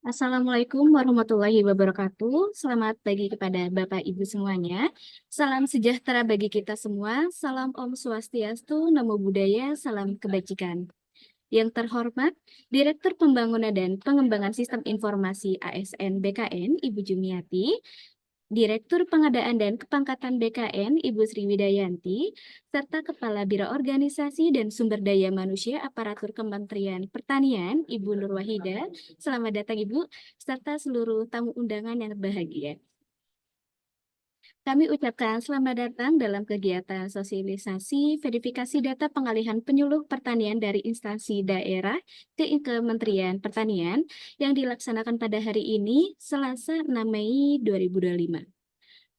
Assalamualaikum warahmatullahi wabarakatuh. Selamat pagi kepada Bapak Ibu semuanya. Salam sejahtera bagi kita semua. Salam Om Swastiastu, Namo Buddhaya, salam kebajikan. Yang terhormat, Direktur Pembangunan dan Pengembangan Sistem Informasi ASN BKN, Ibu Jumiati, Direktur Pengadaan dan Kepangkatan BKN, Ibu Sri Widayanti, serta Kepala Biro Organisasi dan Sumber Daya Manusia Aparatur Kementerian Pertanian, Ibu Nur Wahida. Selamat datang Ibu, serta seluruh tamu undangan yang berbahagia. Kami ucapkan selamat datang dalam kegiatan sosialisasi verifikasi data pengalihan penyuluh pertanian dari instansi daerah ke Kementerian Pertanian yang dilaksanakan pada hari ini, Selasa 6 Mei 2025.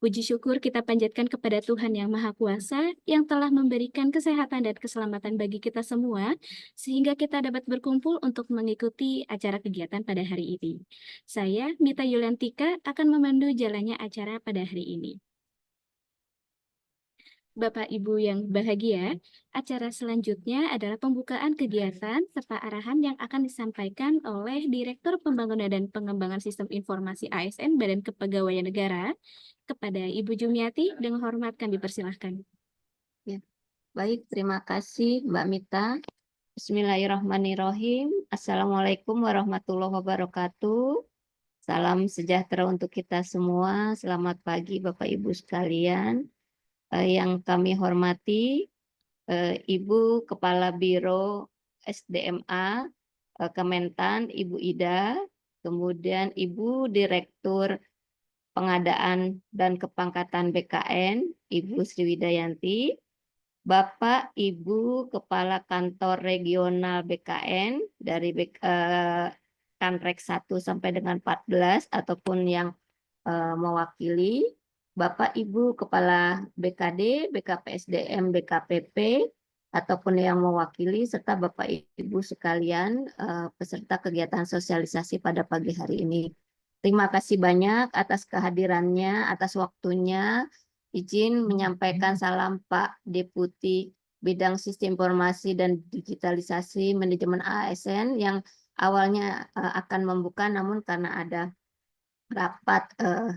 Puji syukur kita panjatkan kepada Tuhan Yang Maha Kuasa yang telah memberikan kesehatan dan keselamatan bagi kita semua, sehingga kita dapat berkumpul untuk mengikuti acara kegiatan pada hari ini. Saya, Mita Yuliantika, akan memandu jalannya acara pada hari ini. Bapak Ibu yang bahagia, acara selanjutnya adalah pembukaan kegiatan serta arahan yang akan disampaikan oleh Direktur Pembangunan dan Pengembangan Sistem Informasi ASN Badan Kepegawaian Negara kepada Ibu Jumiati. Dengan hormat kami persilahkan. Ya, baik, terima kasih Mbak Mita. Bismillahirrahmanirrahim. Assalamualaikum warahmatullahi wabarakatuh. Salam sejahtera untuk kita semua. Selamat pagi Bapak Ibu sekalian. Yang kami hormati Ibu Kepala Biro SDMA Kementan, Ibu Ida, kemudian Ibu Direktur Pengadaan dan Kepangkatan BKN, Ibu Sri Widayanti, Bapak Ibu Kepala Kantor Regional BKN dari Kanrek 1 sampai dengan 14 ataupun yang mewakili, Bapak Ibu Kepala BKD, BKPSDM, BKPP, ataupun yang mewakili, serta Bapak Ibu sekalian peserta kegiatan sosialisasi pada pagi hari ini. Terima kasih banyak atas kehadirannya, atas waktunya. Izin menyampaikan salam Pak Deputi Bidang Sistem Informasi dan Digitalisasi Manajemen ASN yang awalnya akan membuka, namun karena ada rapat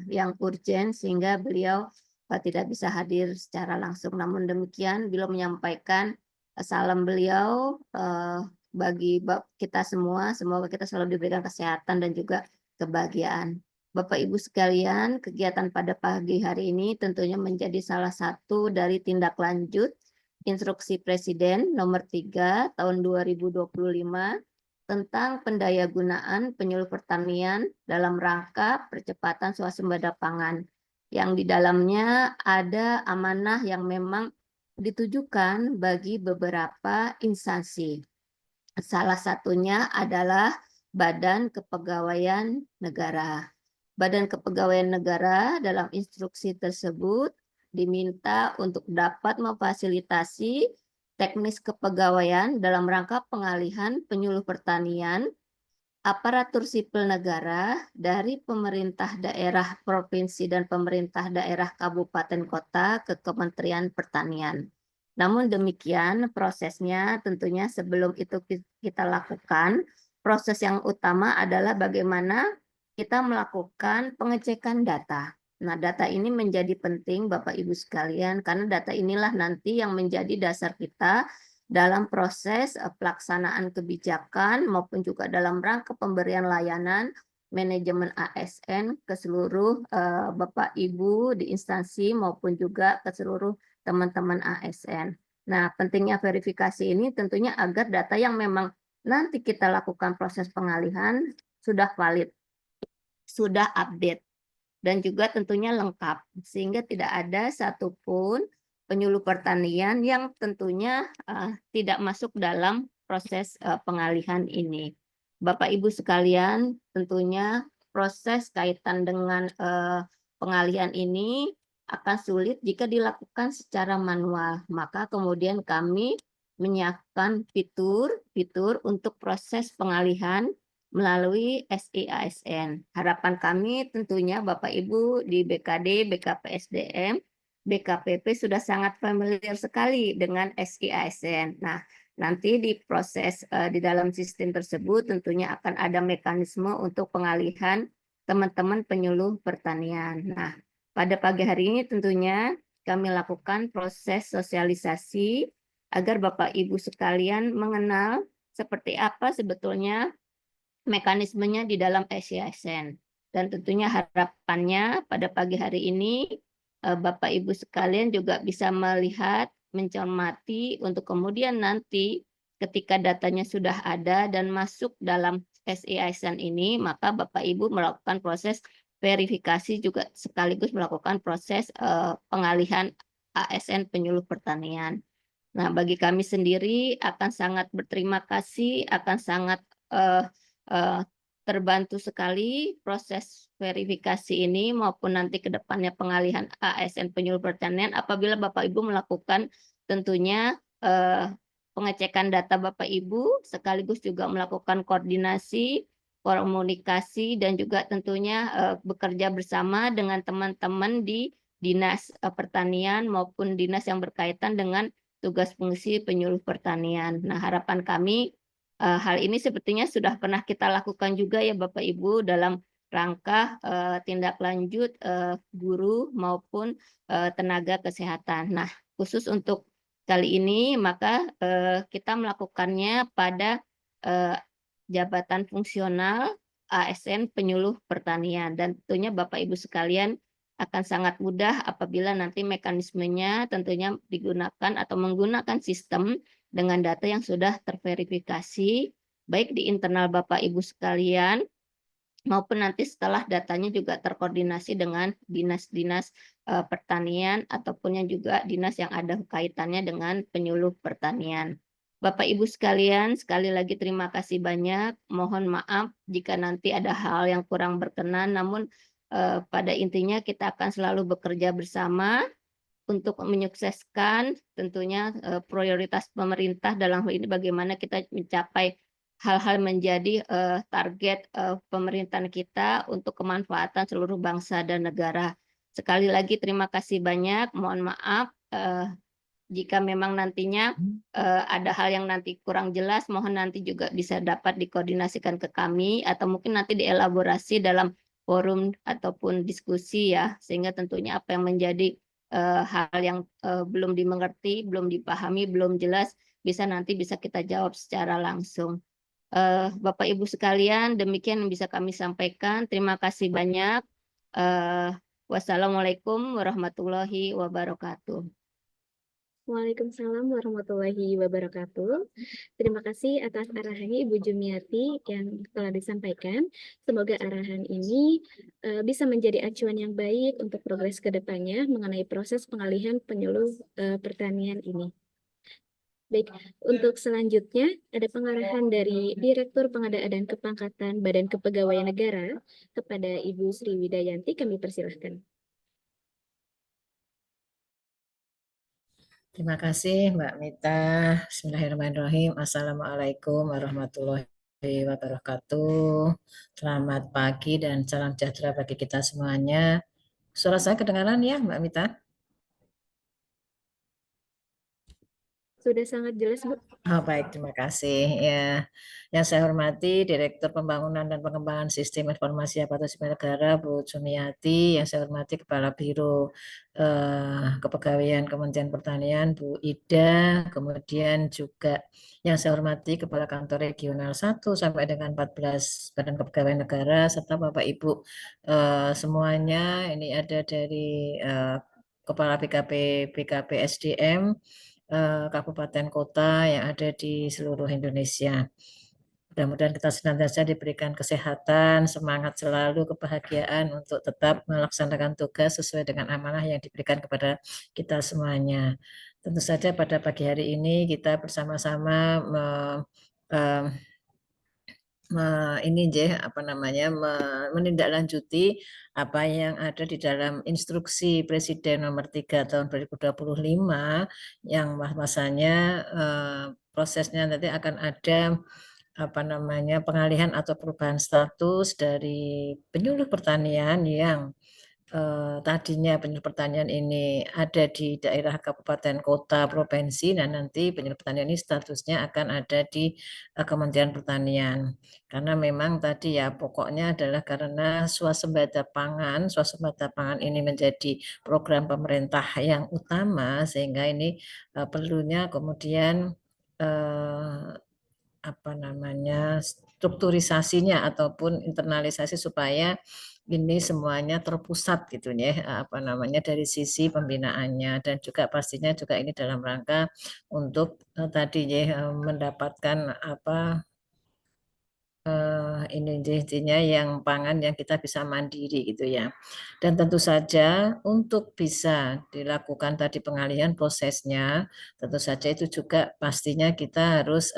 yang urgent sehingga beliau tidak bisa hadir secara langsung. Namun demikian, beliau menyampaikan salam beliau bagi kita semua. Semoga kita selalu diberikan kesehatan dan juga kebahagiaan. Bapak Ibu sekalian, kegiatan pada pagi hari ini tentunya menjadi salah satu dari tindak lanjut Instruksi Presiden nomor 3 tahun 2025 tentang pendayagunaan penyuluh pertanian dalam rangka percepatan swasembada pangan, yang di dalamnya ada amanah yang memang ditujukan bagi beberapa instansi. Salah satunya adalah Badan Kepegawaian Negara. Badan Kepegawaian Negara dalam instruksi tersebut diminta untuk dapat memfasilitasi teknis kepegawaian dalam rangka pengalihan penyuluh pertanian aparatur sipil negara dari pemerintah daerah provinsi dan pemerintah daerah kabupaten kota ke Kementerian Pertanian. Namun demikian prosesnya tentunya sebelum itu kita lakukan, proses yang utama adalah bagaimana kita melakukan pengecekan data. Nah, data ini menjadi penting Bapak Ibu sekalian karena data inilah nanti yang menjadi dasar kita dalam proses pelaksanaan kebijakan maupun juga dalam rangka pemberian layanan manajemen ASN ke seluruh Bapak Ibu di instansi maupun juga ke seluruh teman-teman ASN. Nah, pentingnya verifikasi ini tentunya agar data yang memang nanti kita lakukan proses pengalihan sudah valid, sudah update, dan juga tentunya lengkap, sehingga tidak ada satupun penyuluh pertanian yang tentunya tidak masuk dalam proses pengalihan ini. Bapak Ibu sekalian, tentunya proses kaitan dengan pengalihan ini akan sulit jika dilakukan secara manual. Maka kemudian kami menyiapkan fitur untuk proses pengalihan melalui SIASN. Harapan kami tentunya Bapak Ibu di BKD, BKPSDM, BKPP sudah sangat familiar sekali dengan SIASN. Nah, nanti di proses di dalam sistem tersebut tentunya akan ada mekanisme untuk pengalihan teman-teman penyuluh pertanian. Nah, pada pagi hari ini tentunya kami lakukan proses sosialisasi agar Bapak Ibu sekalian mengenal seperti apa sebetulnya mekanismenya di dalam SISN. Dan tentunya harapannya pada pagi hari ini Bapak Ibu sekalian juga bisa melihat, mencermati untuk kemudian nanti ketika datanya sudah ada dan masuk dalam SISN ini, maka Bapak Ibu melakukan proses verifikasi juga sekaligus melakukan proses pengalihan ASN penyuluh pertanian. Nah, bagi kami sendiri akan sangat berterima kasih, akan sangat eh, eh, terbantu sekali proses verifikasi ini maupun nanti ke depannya pengalihan ASN penyuluh pertanian apabila Bapak Ibu melakukan tentunya pengecekan data Bapak Ibu sekaligus juga melakukan koordinasi, komunikasi dan juga tentunya bekerja bersama dengan teman-teman di Dinas Pertanian maupun dinas yang berkaitan dengan tugas fungsi penyuluh pertanian. Nah, harapan kami hal ini sepertinya sudah pernah kita lakukan juga ya Bapak Ibu dalam rangka tindak lanjut guru maupun tenaga kesehatan. Nah, khusus untuk kali ini maka kita melakukannya pada jabatan fungsional ASN penyuluh pertanian dan tentunya Bapak Ibu sekalian akan sangat mudah apabila nanti mekanismenya tentunya digunakan atau menggunakan sistem dengan data yang sudah terverifikasi, baik di internal Bapak Ibu sekalian, maupun nanti setelah datanya juga terkoordinasi dengan dinas-dinas pertanian, ataupun yang juga dinas yang ada kaitannya dengan penyuluh pertanian. Bapak Ibu sekalian, sekali lagi terima kasih banyak. Mohon maaf jika nanti ada hal yang kurang berkenan, namun pada intinya kita akan selalu bekerja bersama untuk menyukseskan tentunya prioritas pemerintah dalam hal ini bagaimana kita mencapai hal-hal menjadi target pemerintahan kita untuk kemanfaatan seluruh bangsa dan negara. Sekali lagi terima kasih banyak. Mohon maaf jika memang nantinya ada hal yang nanti kurang jelas, mohon nanti juga bisa dapat dikoordinasikan ke kami atau mungkin nanti dielaborasi dalam forum ataupun diskusi ya, sehingga tentunya apa yang menjadi hal yang belum dimengerti, belum dipahami, belum jelas, nanti bisa kita jawab secara langsung. Bapak Ibu sekalian, demikian yang bisa kami sampaikan. Terima kasih banyak. Wassalamualaikum warahmatullahi wabarakatuh. Waalaikumsalam warahmatullahi wabarakatuh. Terima kasih atas arahannya Ibu Jumiati yang telah disampaikan. Semoga arahan ini bisa menjadi acuan yang baik untuk progres ke depannya mengenai proses pengalihan penyuluh pertanian ini. Baik, untuk selanjutnya ada pengarahan dari Direktur Pengadaan dan Kepangkatan Badan Kepegawaian Negara kepada Ibu Sri Widayanti. Kami persilahkan. Terima kasih Mbak Mita. Bismillahirrahmanirrahim. Assalamualaikum warahmatullahi wabarakatuh. Selamat pagi dan salam sejahtera bagi kita semuanya. Suara saya kedengaran ya Mbak Mita? Sudah sangat jelas, Bu. Oh, baik, terima kasih. Ya, yang saya hormati Direktur Pembangunan dan Pengembangan Sistem Informasi Aparatur Sipil Negara Bu Sumiati, yang saya hormati Kepala Biro Kepegawaian Kementerian Pertanian Bu Ida, kemudian juga yang saya hormati Kepala Kantor Regional 1 sampai dengan 14 Badan Kepegawaian Negara serta Bapak Ibu semuanya. Ini ada dari Kepala BKP SDM kabupaten kota yang ada di seluruh Indonesia. Mudah-mudahan kita senantiasa diberikan kesehatan, semangat selalu, kebahagiaan untuk tetap melaksanakan tugas sesuai dengan amanah yang diberikan kepada kita semuanya. Tentu saja pada pagi hari ini kita bersama-sama menindaklanjuti apa yang ada di dalam instruksi Presiden nomor 3 tahun 2025 yang bahwasanya prosesnya nanti akan ada pengalihan atau perubahan status dari penyuluh pertanian yang tadinya penyuluh pertanian ini ada di daerah kabupaten, kota, provinsi, dan nanti penyuluh pertanian ini statusnya akan ada di Kementerian Pertanian. Karena memang tadi ya pokoknya adalah karena swasembada pangan ini menjadi program pemerintah yang utama, sehingga ini perlunya kemudian apa namanya strukturisasinya ataupun internalisasi supaya ini semuanya terpusat gitu ya, apa namanya dari sisi pembinaannya, dan juga pastinya juga ini dalam rangka untuk tadi ya mendapatkan apa ini intinya yang pangan yang kita bisa mandiri gitu ya. Dan tentu saja untuk bisa dilakukan tadi pengalihan prosesnya, tentu saja itu juga pastinya kita harus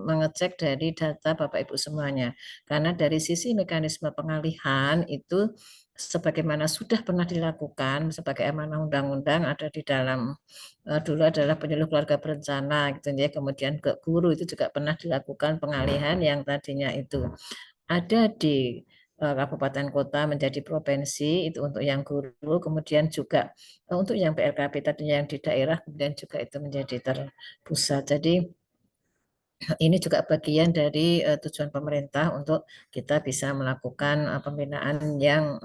mengecek dari data Bapak Ibu semuanya. Karena dari sisi mekanisme pengalihan itu sebagaimana sudah pernah dilakukan sebagai amanah undang-undang ada di dalam dulu adalah penyuluh keluarga berencana gitu ya, kemudian ke guru itu juga pernah dilakukan pengalihan yang tadinya itu ada di kabupaten kota menjadi provinsi itu untuk yang guru, kemudian juga untuk yang PLKP tadinya yang di daerah kemudian juga itu menjadi terpusat. Jadi ini juga bagian dari tujuan pemerintah untuk kita bisa melakukan pembinaan yang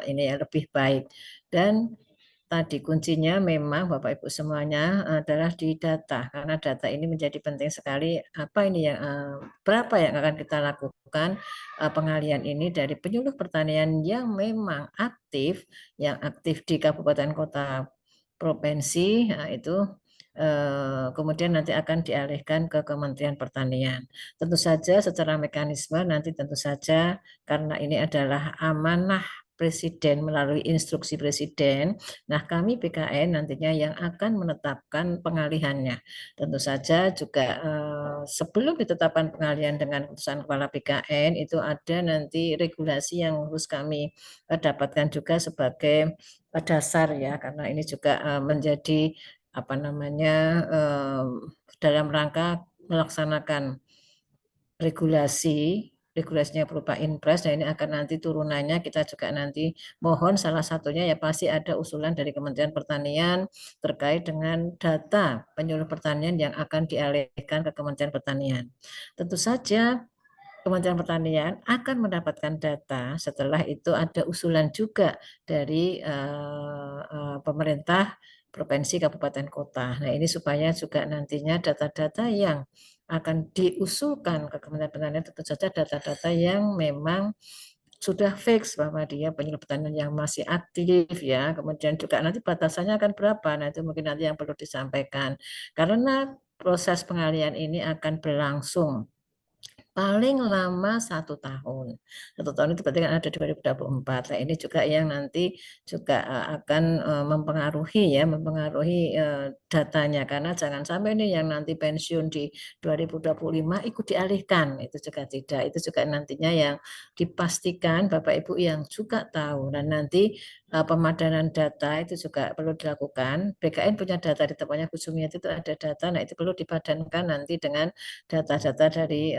ini ya lebih baik. Dan tadi kuncinya memang Bapak Ibu semuanya adalah di data, karena data ini menjadi penting sekali. Apa ini yang berapa yang akan kita lakukan pengalian ini dari penyuluh pertanian yang memang yang aktif di kabupaten kota provinsi, nah itu kemudian nanti akan dialihkan ke Kementerian Pertanian. Tentu saja secara mekanisme nanti tentu saja karena ini adalah amanah Presiden melalui instruksi Presiden. Nah, kami BKN nantinya yang akan menetapkan pengalihannya. Tentu saja juga sebelum ditetapkan pengalihan dengan keputusan Kepala BKN itu ada nanti regulasi yang harus kami dapatkan juga sebagai dasar ya, karena ini juga menjadi apa namanya dalam rangka melaksanakan regulasinya berupa Inpres, dan ini akan nanti turunannya kita juga nanti mohon salah satunya ya pasti ada usulan dari Kementerian Pertanian terkait dengan data penyuluh pertanian yang akan dialihkan ke Kementerian Pertanian. Tentu saja Kementerian Pertanian akan mendapatkan data, setelah itu ada usulan juga dari pemerintah provinsi, kabupaten, kota. Nah, ini supaya juga nantinya data-data yang akan diusulkan ke Kementerian Pertanian tentu saja data-data yang memang sudah fix bahwa dia penyuluh pertanian yang masih aktif ya. Kemudian juga nanti batasannya akan berapa. Nah, itu mungkin nanti yang perlu disampaikan. Karena proses pengalian ini akan berlangsung paling lama 1 tahun. 1 tahun itu berarti kan ada 2024. Nah, ini juga yang nanti juga akan mempengaruhi datanya. Karena jangan sampai ini yang nanti pensiun di 2025 ikut dialihkan. Itu juga tidak. Itu juga nantinya yang dipastikan Bapak Ibu yang juga tahu. Dan nanti pemadanan data itu juga perlu dilakukan. BKN punya data di tempatnya Bu Sumiati itu ada data. Nah, itu perlu dipadankan nanti dengan data-data dari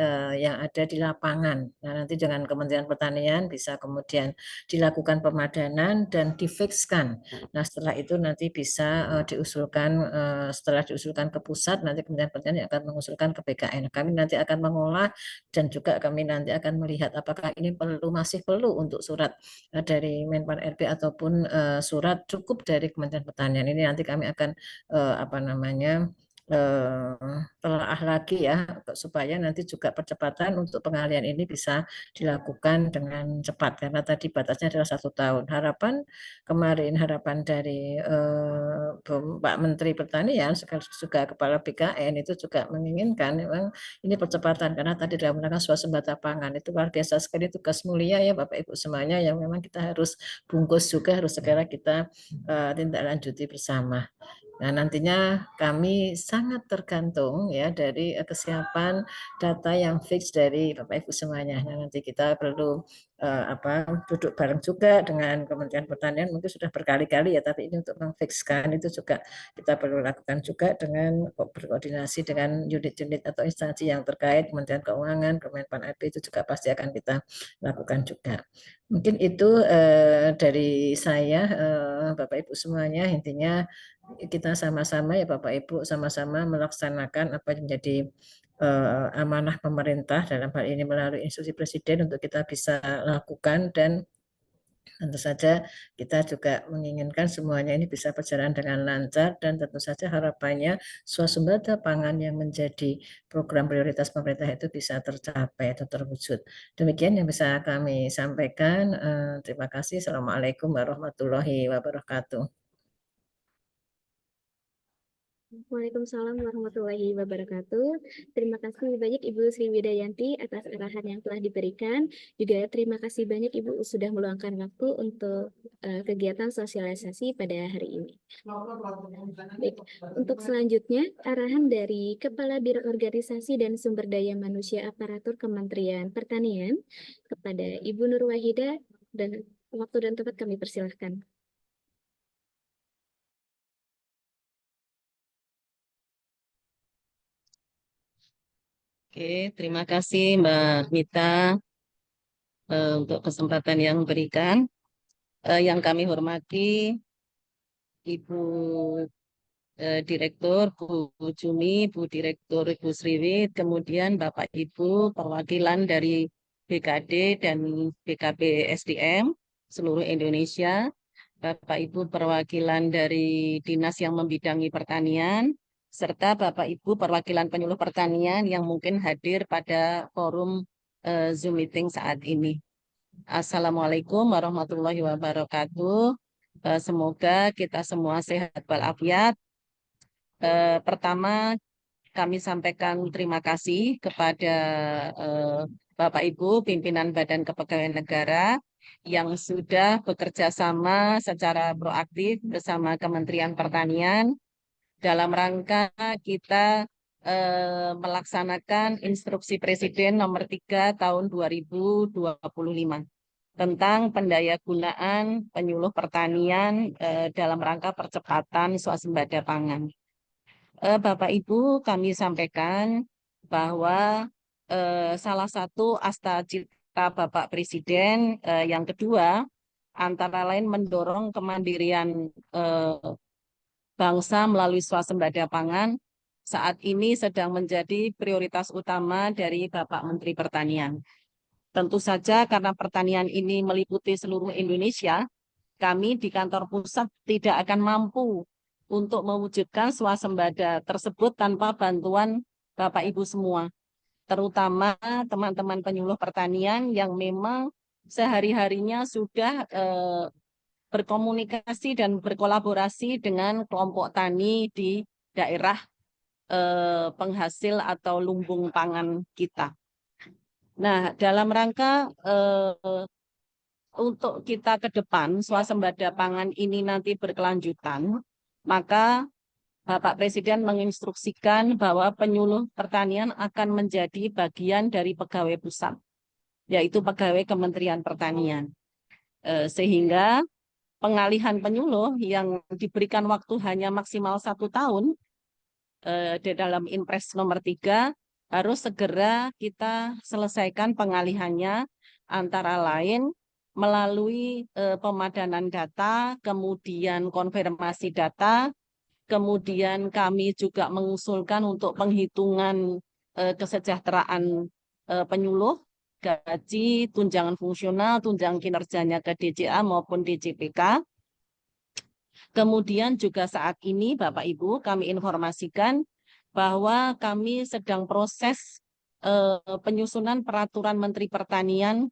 yang ada di lapangan. Nah, nanti dengan Kementerian Pertanian bisa kemudian dilakukan pemadanan dan difikskan. Nah, setelah itu nanti bisa setelah diusulkan ke pusat, nanti Kementerian Pertanian akan mengusulkan ke BKN. Kami nanti akan mengolah dan juga kami nanti akan melihat apakah ini masih perlu untuk surat dari Menpan RB ataupun surat cukup dari Kementerian Pertanian. Ini nanti kami akan apa namanya telaah lagi ya supaya nanti juga percepatan untuk pengalian ini bisa dilakukan dengan cepat, karena tadi batasnya adalah 1 tahun. Harapan dari Pak Menteri Pertanian sekaligus juga Kepala BKN itu juga menginginkan memang ini percepatan, karena tadi dalam rangka swasembada pangan itu luar biasa sekali, tugas mulia ya Bapak Ibu semuanya yang memang kita harus bungkus juga, harus segera kita tindak lanjuti bersama. Nah, nantinya kami sangat tergantung ya dari kesiapan data yang fix dari Bapak Ibu semuanya. Nah, nanti kita perlu duduk bareng juga dengan Kementerian Pertanian, mungkin sudah berkali-kali ya, tapi ini untuk memfikskan itu juga kita perlu lakukan juga dengan berkoordinasi dengan unit-unit atau instansi yang terkait, Kementerian Keuangan, Kemenpan RB itu juga pasti akan kita lakukan juga. Mungkin itu dari saya, Bapak Ibu semuanya, intinya kita sama-sama ya Bapak Ibu sama-sama melaksanakan apa yang menjadi amanah pemerintah dalam hal ini melalui instruksi Presiden untuk kita bisa lakukan, dan tentu saja kita juga menginginkan semuanya ini bisa berjalan dengan lancar, dan tentu saja harapannya swasembada pangan yang menjadi program prioritas pemerintah itu bisa tercapai atau terwujud. Demikian yang bisa kami sampaikan. Terima kasih. Assalamualaikum warahmatullahi wabarakatuh. Waalaikumsalam warahmatullahi wabarakatuh. Terima kasih banyak Ibu Sri Widayanti atas arahan yang telah diberikan. Juga terima kasih banyak Ibu sudah meluangkan waktu untuk kegiatan sosialisasi pada hari ini. Baik, untuk selanjutnya arahan dari Kepala Biro Organisasi dan Sumber Daya Manusia Aparatur Kementerian Pertanian kepada Ibu Nur Wahida, dan waktu dan tempat kami persilahkan. Oke, terima kasih Mbak Mita untuk kesempatan yang diberikan. Yang kami hormati Ibu Direktur, Bu Jumi, Bu Direktur, Ibu Sriwit, kemudian Bapak Ibu perwakilan dari BKD dan BKB SDM seluruh Indonesia, Bapak Ibu perwakilan dari dinas yang membidangi pertanian, serta Bapak Ibu perwakilan penyuluh pertanian yang mungkin hadir pada forum Zoom meeting saat ini. Assalamualaikum warahmatullahi wabarakatuh. Semoga kita semua sehat walafiat. Pertama, kami sampaikan terima kasih kepada Bapak Ibu pimpinan Badan Kepegawaian Negara yang sudah bekerja sama secara proaktif bersama Kementerian Pertanian dalam rangka kita melaksanakan Instruksi Presiden Nomor 3 Tahun 2025 tentang pendayagunaan penyuluh pertanian dalam rangka percepatan swasembada pangan. Bapak Ibu, kami sampaikan bahwa salah satu asta cita Bapak Presiden yang kedua antara lain mendorong kemandirian bangsa melalui swasembada pangan saat ini sedang menjadi prioritas utama dari Bapak Menteri Pertanian. Tentu saja karena pertanian ini meliputi seluruh Indonesia, kami di kantor pusat tidak akan mampu untuk mewujudkan swasembada tersebut tanpa bantuan Bapak Ibu semua, terutama teman-teman penyuluh pertanian yang memang sehari-harinya sudah berkomunikasi dan berkolaborasi dengan kelompok tani di daerah penghasil atau lumbung pangan kita. Nah, dalam rangka untuk kita ke depan swasembada pangan ini nanti berkelanjutan, maka Bapak Presiden menginstruksikan bahwa penyuluh pertanian akan menjadi bagian dari pegawai pusat, yaitu pegawai Kementerian Pertanian. Sehingga pengalihan penyuluh yang diberikan waktu hanya maksimal 1 tahun di dalam Inpres nomor 3 harus segera kita selesaikan pengalihannya, antara lain melalui pemadanan data, kemudian konfirmasi data, kemudian kami juga mengusulkan untuk penghitungan kesejahteraan penyuluh, gaji, tunjangan fungsional, tunjangan kinerjanya ke DJA maupun DJPK. Kemudian juga saat ini Bapak Ibu kami informasikan bahwa kami sedang proses penyusunan peraturan Menteri Pertanian,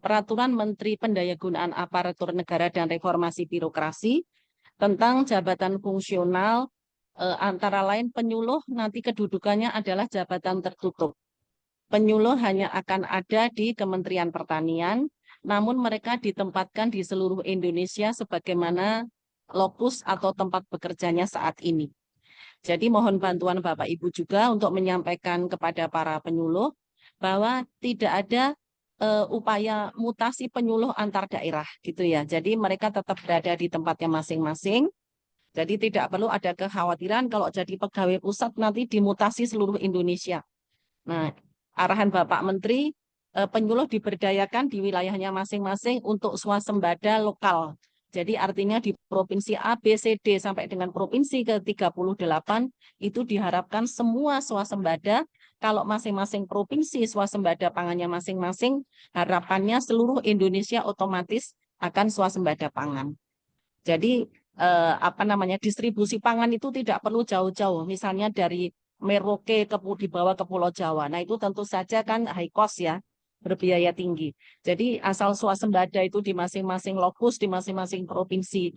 peraturan Menteri Pendayagunaan Aparatur Negara dan Reformasi Birokrasi tentang jabatan fungsional, antara lain penyuluh nanti kedudukannya adalah jabatan tertutup. Penyuluh hanya akan ada di Kementerian Pertanian, namun mereka ditempatkan di seluruh Indonesia sebagaimana lokus atau tempat bekerjanya saat ini. Jadi mohon bantuan Bapak Ibu juga untuk menyampaikan kepada para penyuluh bahwa tidak ada upaya mutasi penyuluh antar daerah gitu ya. Jadi mereka tetap berada di tempatnya masing-masing. Jadi tidak perlu ada kekhawatiran kalau jadi pegawai pusat nanti dimutasi seluruh Indonesia. Nah, arahan Bapak Menteri, penyuluh diberdayakan di wilayahnya masing-masing untuk swasembada lokal. Jadi artinya di provinsi A, B, C, D sampai dengan provinsi ke-38 itu diharapkan semua swasembada. Kalau masing-masing provinsi swasembada pangannya masing-masing, harapannya seluruh Indonesia otomatis akan swasembada pangan. Jadi distribusi pangan itu tidak perlu jauh-jauh. Misalnya dari Merauke dibawa ke Pulau Jawa. Nah itu tentu saja kan high cost ya, berbiaya tinggi. Jadi asal swasembada itu di masing-masing lokus, di masing-masing provinsi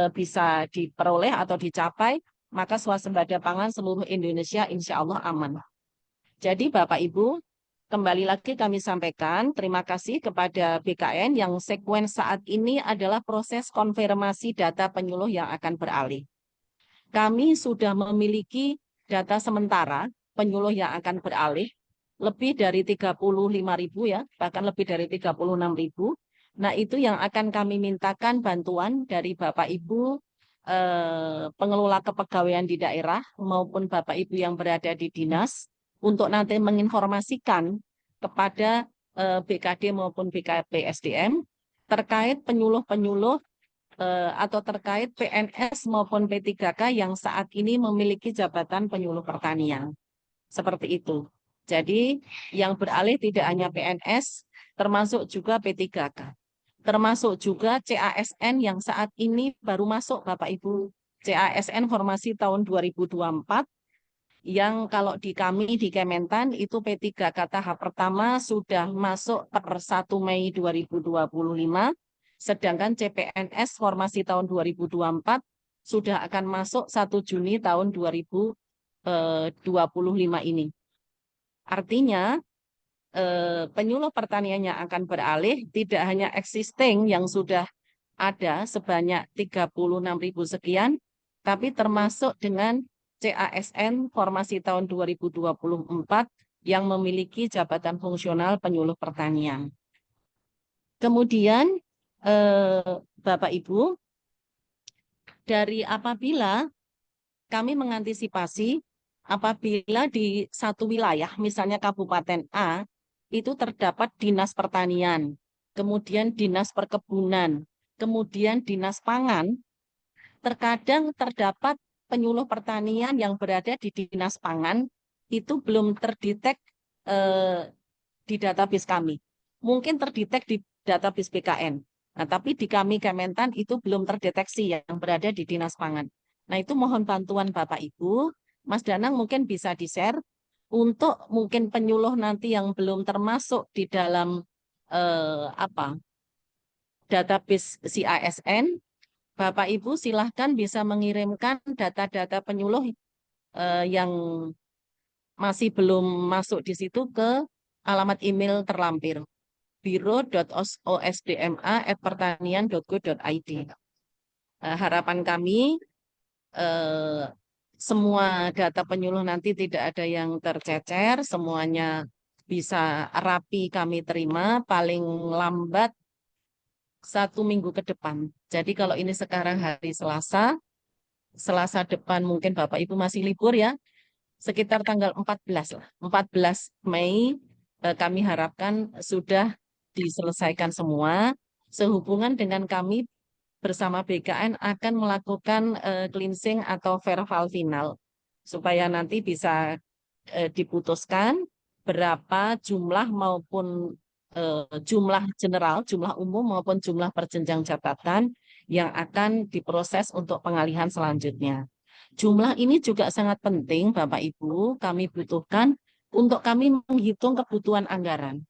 bisa diperoleh atau dicapai, maka swasembada pangan seluruh Indonesia insya Allah aman. Jadi Bapak Ibu, kembali lagi kami sampaikan terima kasih kepada BKN yang sekuen saat ini adalah proses konfirmasi data penyuluh yang akan beralih. Kami sudah memiliki data sementara penyuluh yang akan beralih lebih dari 35.000 ya, bahkan lebih dari 36.000. Nah, itu yang akan kami mintakan bantuan dari Bapak Ibu pengelola kepegawaian di daerah maupun Bapak Ibu yang berada di dinas untuk nanti menginformasikan kepada BKD maupun BKP SDM terkait penyuluh-penyuluh atau terkait PNS maupun P3K yang saat ini memiliki jabatan penyuluh pertanian. Seperti itu. Jadi yang beralih tidak hanya PNS, termasuk juga P3K. Termasuk juga CASN yang saat ini baru masuk Bapak Ibu. CASN formasi tahun 2024 yang kalau di kami di Kementan itu P3K tahap pertama sudah masuk per 1 Mei 2025, sedangkan CPNS formasi tahun 2024 sudah akan masuk 1 Juni tahun 2025 ini. Artinya penyuluh pertanian yang akan beralih tidak hanya existing yang sudah ada sebanyak 36.000 sekian, tapi termasuk dengan CASN formasi tahun 2024 yang memiliki jabatan fungsional penyuluh pertanian. Kemudian Bapak Ibu, dari apabila kami mengantisipasi apabila di satu wilayah, misalnya Kabupaten A, itu terdapat dinas pertanian, kemudian dinas perkebunan, kemudian dinas pangan, terkadang terdapat penyuluh pertanian yang berada di dinas pangan itu belum terdetek di database kami. Mungkin terdetek di database BKN. Nah, tapi di kami Kementan itu belum terdeteksi yang berada di dinas pangan. Nah, itu mohon bantuan Bapak Ibu. Mas Danang mungkin bisa di-share untuk mungkin penyuluh nanti yang belum termasuk di dalam database CASN. Bapak Ibu silahkan bisa mengirimkan data-data penyuluh yang masih belum masuk di situ ke alamat email terlampir biro.osdma@pertanian.go.id. Harapan kami semua data penyuluh nanti tidak ada yang tercecer, semuanya bisa rapi kami terima paling lambat 1 minggu ke depan. Jadi kalau ini sekarang hari Selasa, Selasa depan mungkin Bapak Ibu masih libur ya, sekitar tanggal 14 lah. 14 Mei kami harapkan sudah diselesaikan semua. Sehubungan dengan kami bersama BKN akan melakukan cleansing atau verbal final supaya nanti bisa diputuskan berapa jumlah maupun jumlah general, jumlah umum maupun jumlah perjenjang jabatan yang akan diproses untuk pengalihan selanjutnya. Jumlah ini juga sangat penting Bapak Ibu, kami butuhkan untuk kami menghitung kebutuhan anggaran.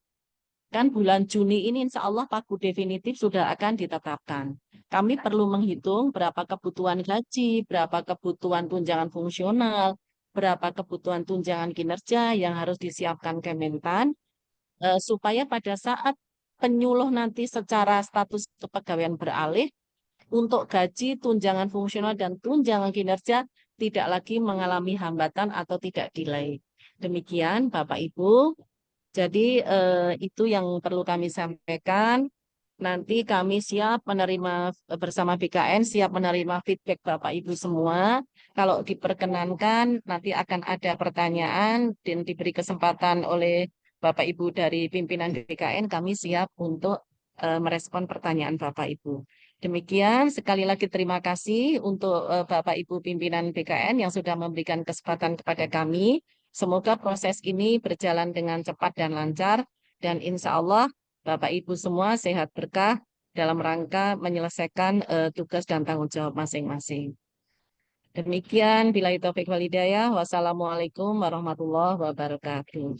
Kan bulan Juni ini insya Allah pagu definitif sudah akan ditetapkan. Kami perlu menghitung berapa kebutuhan gaji, berapa kebutuhan tunjangan fungsional, berapa kebutuhan tunjangan kinerja yang harus disiapkan Kementan, supaya pada saat penyuluh nanti secara status kepegawaian beralih, untuk gaji, tunjangan fungsional, dan tunjangan kinerja tidak lagi mengalami hambatan atau tidak delay. Demikian Bapak Ibu, Jadi itu yang perlu kami sampaikan. Nanti kami siap menerima bersama BKN, siap menerima feedback Bapak Ibu semua. Kalau diperkenankan, nanti akan ada pertanyaan dan diberi kesempatan oleh Bapak Ibu dari pimpinan BKN, kami siap untuk merespon pertanyaan Bapak Ibu. Demikian, sekali lagi terima kasih untuk Bapak Ibu pimpinan BKN yang sudah memberikan kesempatan kepada kami. Semoga proses ini berjalan dengan cepat dan lancar, dan insya Allah Bapak Ibu semua sehat berkah dalam rangka menyelesaikan tugas dan tanggung jawab masing-masing. Demikian, bila taufik wal hidayah. Wassalamualaikum warahmatullahi wabarakatuh.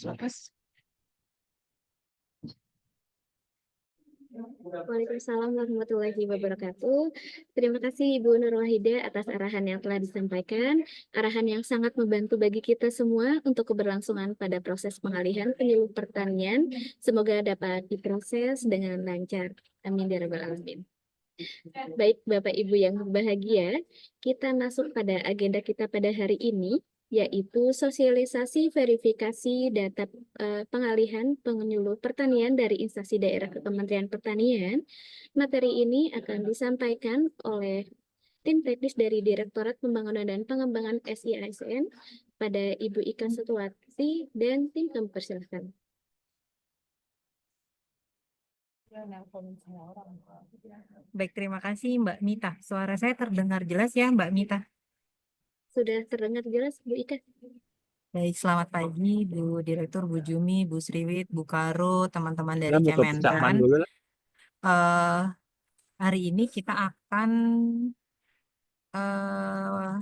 Waalaikumsalam warahmatullahi wabarakatuh. Terima kasih Ibu Nur Wahida atas arahan yang telah disampaikan, arahan yang sangat membantu bagi kita semua untuk keberlangsungan pada proses pengalihan penyuluh pertanian. Semoga dapat diproses dengan lancar. Amin ya rabbal alamin. Baik Bapak Ibu yang berbahagia, kita masuk pada agenda kita pada hari ini, yaitu sosialisasi verifikasi data pengalihan penyuluh pertanian dari instansi daerah ke Kementerian Pertanian. Materi ini akan disampaikan oleh tim teknis dari Direktorat Pembangunan dan Pengembangan SIASN pada Ibu Ika Setuati dan tim kami persilahkan. Baik, terima kasih Mbak Mita. Suara saya terdengar jelas ya Mbak Mita. Sudah terdengar jelas Bu Ika? Baik, selamat pagi Bu Direktur, Bu Jumi, Bu Sriwit, Bu Karo, teman-teman dari Ya, mau ke Kementan. dulu lah. Eh, hari ini kita akan eh,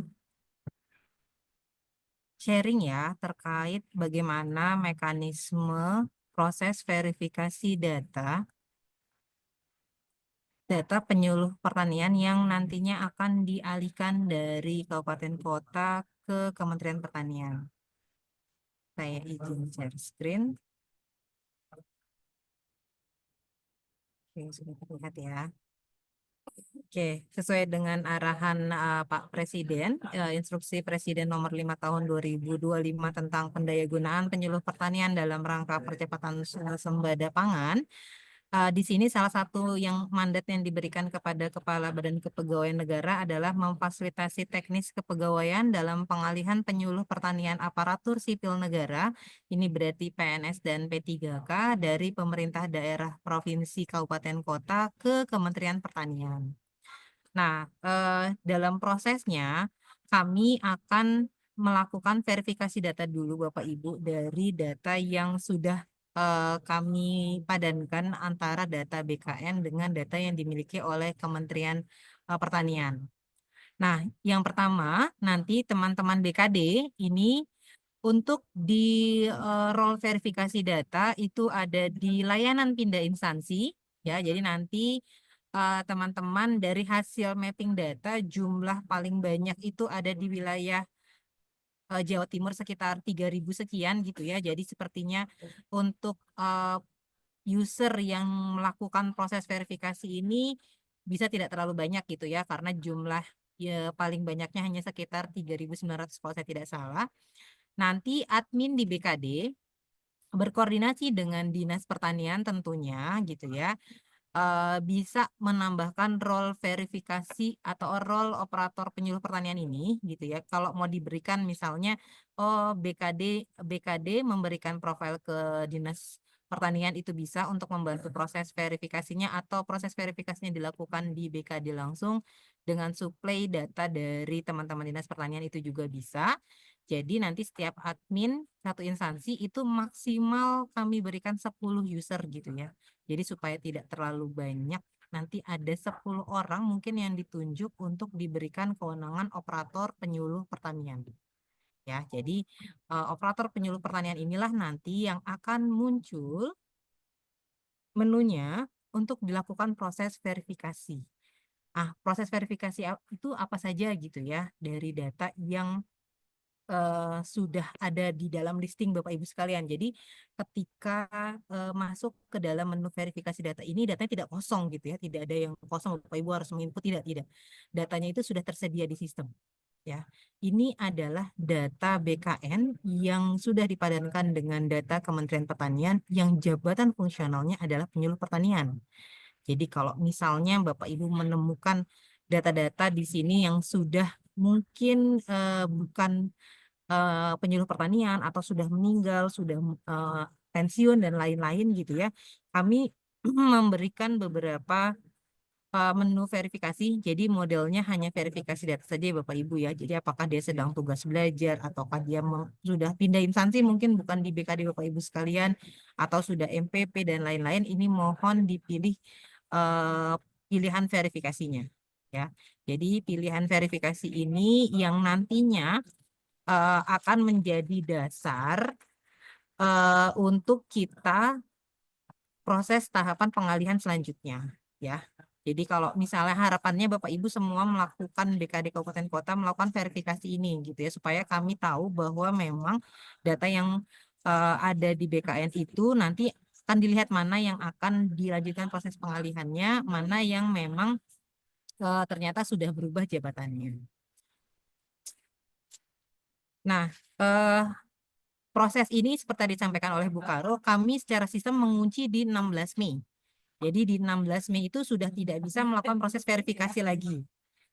sharing ya terkait bagaimana mekanisme proses verifikasi data penyuluh pertanian yang nantinya akan dialihkan dari kabupaten kota ke Kementerian Pertanian. Saya izin share screen. Oke, sudah terlihat ya. Oke, sesuai dengan arahan Pak Presiden, Instruksi Presiden Nomor 5 Tahun 2025 tentang pendayagunaan penyuluh pertanian dalam rangka percepatan swasembada pangan. Di sini salah satu yang mandat yang diberikan kepada Kepala Badan Kepegawaian Negara adalah memfasilitasi teknis kepegawaian dalam pengalihan penyuluh pertanian aparatur sipil negara, ini berarti PNS dan P3K dari pemerintah daerah provinsi kabupaten kota ke Kementerian Pertanian. Nah, dalam prosesnya kami akan melakukan verifikasi data dulu Bapak Ibu dari data yang sudah kami padankan antara data BKN dengan data yang dimiliki oleh Kementerian Pertanian. Nah, yang pertama nanti teman-teman BKD ini untuk di role verifikasi data itu ada di layanan pindah instansi ya. Jadi nanti teman-teman dari hasil mapping data jumlah paling banyak itu ada di wilayah Jawa Timur sekitar 3.000 sekian gitu ya. Jadi sepertinya untuk user yang melakukan proses verifikasi ini bisa tidak terlalu banyak gitu ya, karena jumlah ya, paling banyaknya hanya sekitar 3.900 kalau saya tidak salah. Nanti admin di BKD berkoordinasi dengan Dinas Pertanian tentunya gitu ya, bisa menambahkan role verifikasi atau role operator penyuluh pertanian ini gitu ya. Kalau mau diberikan misalnya BKD memberikan profil ke Dinas Pertanian itu bisa untuk membantu proses verifikasinya atau proses verifikasinya dilakukan di BKD langsung dengan suplai data dari teman-teman Dinas Pertanian itu juga bisa. Jadi nanti setiap admin satu instansi itu maksimal kami berikan 10 user gitu ya. Jadi supaya tidak terlalu banyak, nanti ada 10 orang mungkin yang ditunjuk untuk diberikan kewenangan operator penyuluh pertanian. Ya, jadi operator penyuluh pertanian inilah nanti yang akan muncul menunya untuk dilakukan proses verifikasi. Proses verifikasi itu apa saja gitu ya dari data yang sudah ada di dalam listing Bapak Ibu sekalian. Jadi ketika masuk ke dalam menu verifikasi data ini, datanya tidak kosong gitu ya, tidak ada yang kosong Bapak Ibu harus menginput, tidak. Datanya itu sudah tersedia di sistem. ya. Ini adalah data BKN yang sudah dipadankan dengan data Kementerian Pertanian yang jabatan fungsionalnya adalah penyuluh pertanian. Jadi kalau misalnya Bapak Ibu menemukan data-data di sini yang sudah mungkin bukan penyuluh pertanian atau sudah meninggal, sudah pensiun dan lain-lain gitu ya, kami memberikan beberapa menu verifikasi. Jadi modelnya hanya verifikasi data saja ya Bapak Ibu ya. Jadi apakah dia sedang tugas belajar ataukah dia sudah pindah instansi, mungkin bukan di BKD Bapak Ibu sekalian, atau sudah MPP dan lain-lain, ini mohon dipilih pilihan verifikasinya ya. Jadi pilihan verifikasi ini yang nantinya akan menjadi dasar untuk kita proses tahapan pengalihan selanjutnya ya. Jadi kalau misalnya harapannya Bapak Ibu semua melakukan BKD Kabupaten Kota melakukan verifikasi ini gitu ya, supaya kami tahu bahwa memang data yang ada di BKN itu nanti akan dilihat mana yang akan dilanjutkan proses pengalihannya, mana yang memang ternyata sudah berubah jabatannya. Nah, proses ini seperti tadi disampaikan oleh Bu Karo, kami secara sistem mengunci di 16 Mei. Jadi di 16 Mei itu sudah tidak bisa melakukan proses verifikasi lagi.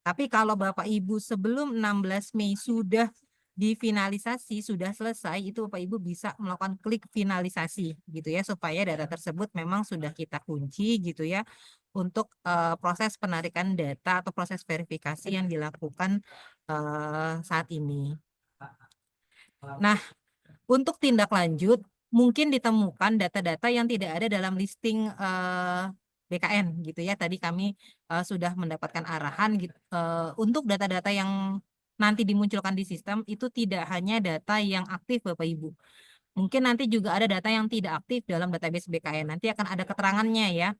Tapi kalau Bapak Ibu sebelum 16 Mei sudah difinalisasi, sudah selesai, itu Bapak Ibu bisa melakukan klik finalisasi gitu ya, supaya data tersebut memang sudah kita kunci gitu ya, untuk proses penarikan data atau proses verifikasi yang dilakukan saat ini. Nah, untuk tindak lanjut, mungkin ditemukan data-data yang tidak ada dalam listing BKN gitu ya. Tadi kami sudah mendapatkan arahan gitu, untuk data-data yang nanti dimunculkan di sistem itu tidak hanya data yang aktif Bapak Ibu. Mungkin nanti juga ada data yang tidak aktif dalam database BKN. Nanti akan ada keterangannya ya.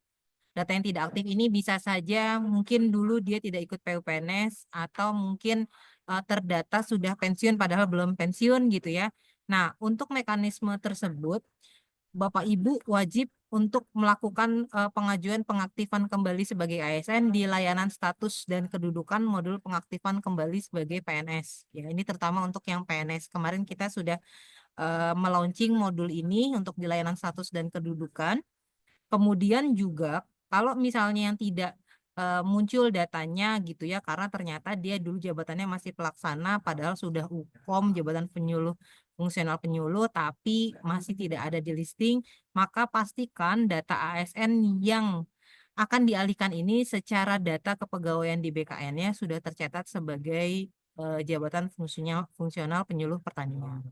Data yang tidak aktif ini bisa saja mungkin dulu dia tidak ikut PUPNS atau mungkin terdata sudah pensiun padahal belum pensiun gitu ya. Nah, untuk mekanisme tersebut Bapak Ibu wajib untuk melakukan pengajuan pengaktifan kembali sebagai ASN di layanan status dan kedudukan modul pengaktifan kembali sebagai PNS. Ya, ini terutama untuk yang PNS. Kemarin kita sudah melaunching modul ini untuk di layanan status dan kedudukan. Kemudian juga kalau misalnya yang tidak muncul datanya gitu ya, karena ternyata dia dulu jabatannya masih pelaksana padahal sudah UKOM jabatan penyuluh fungsional penyuluh tapi masih tidak ada di listing, maka pastikan data ASN yang akan dialihkan ini secara data kepegawaian di BKN-nya sudah tercatat sebagai jabatan fungsional penyuluh pertanian.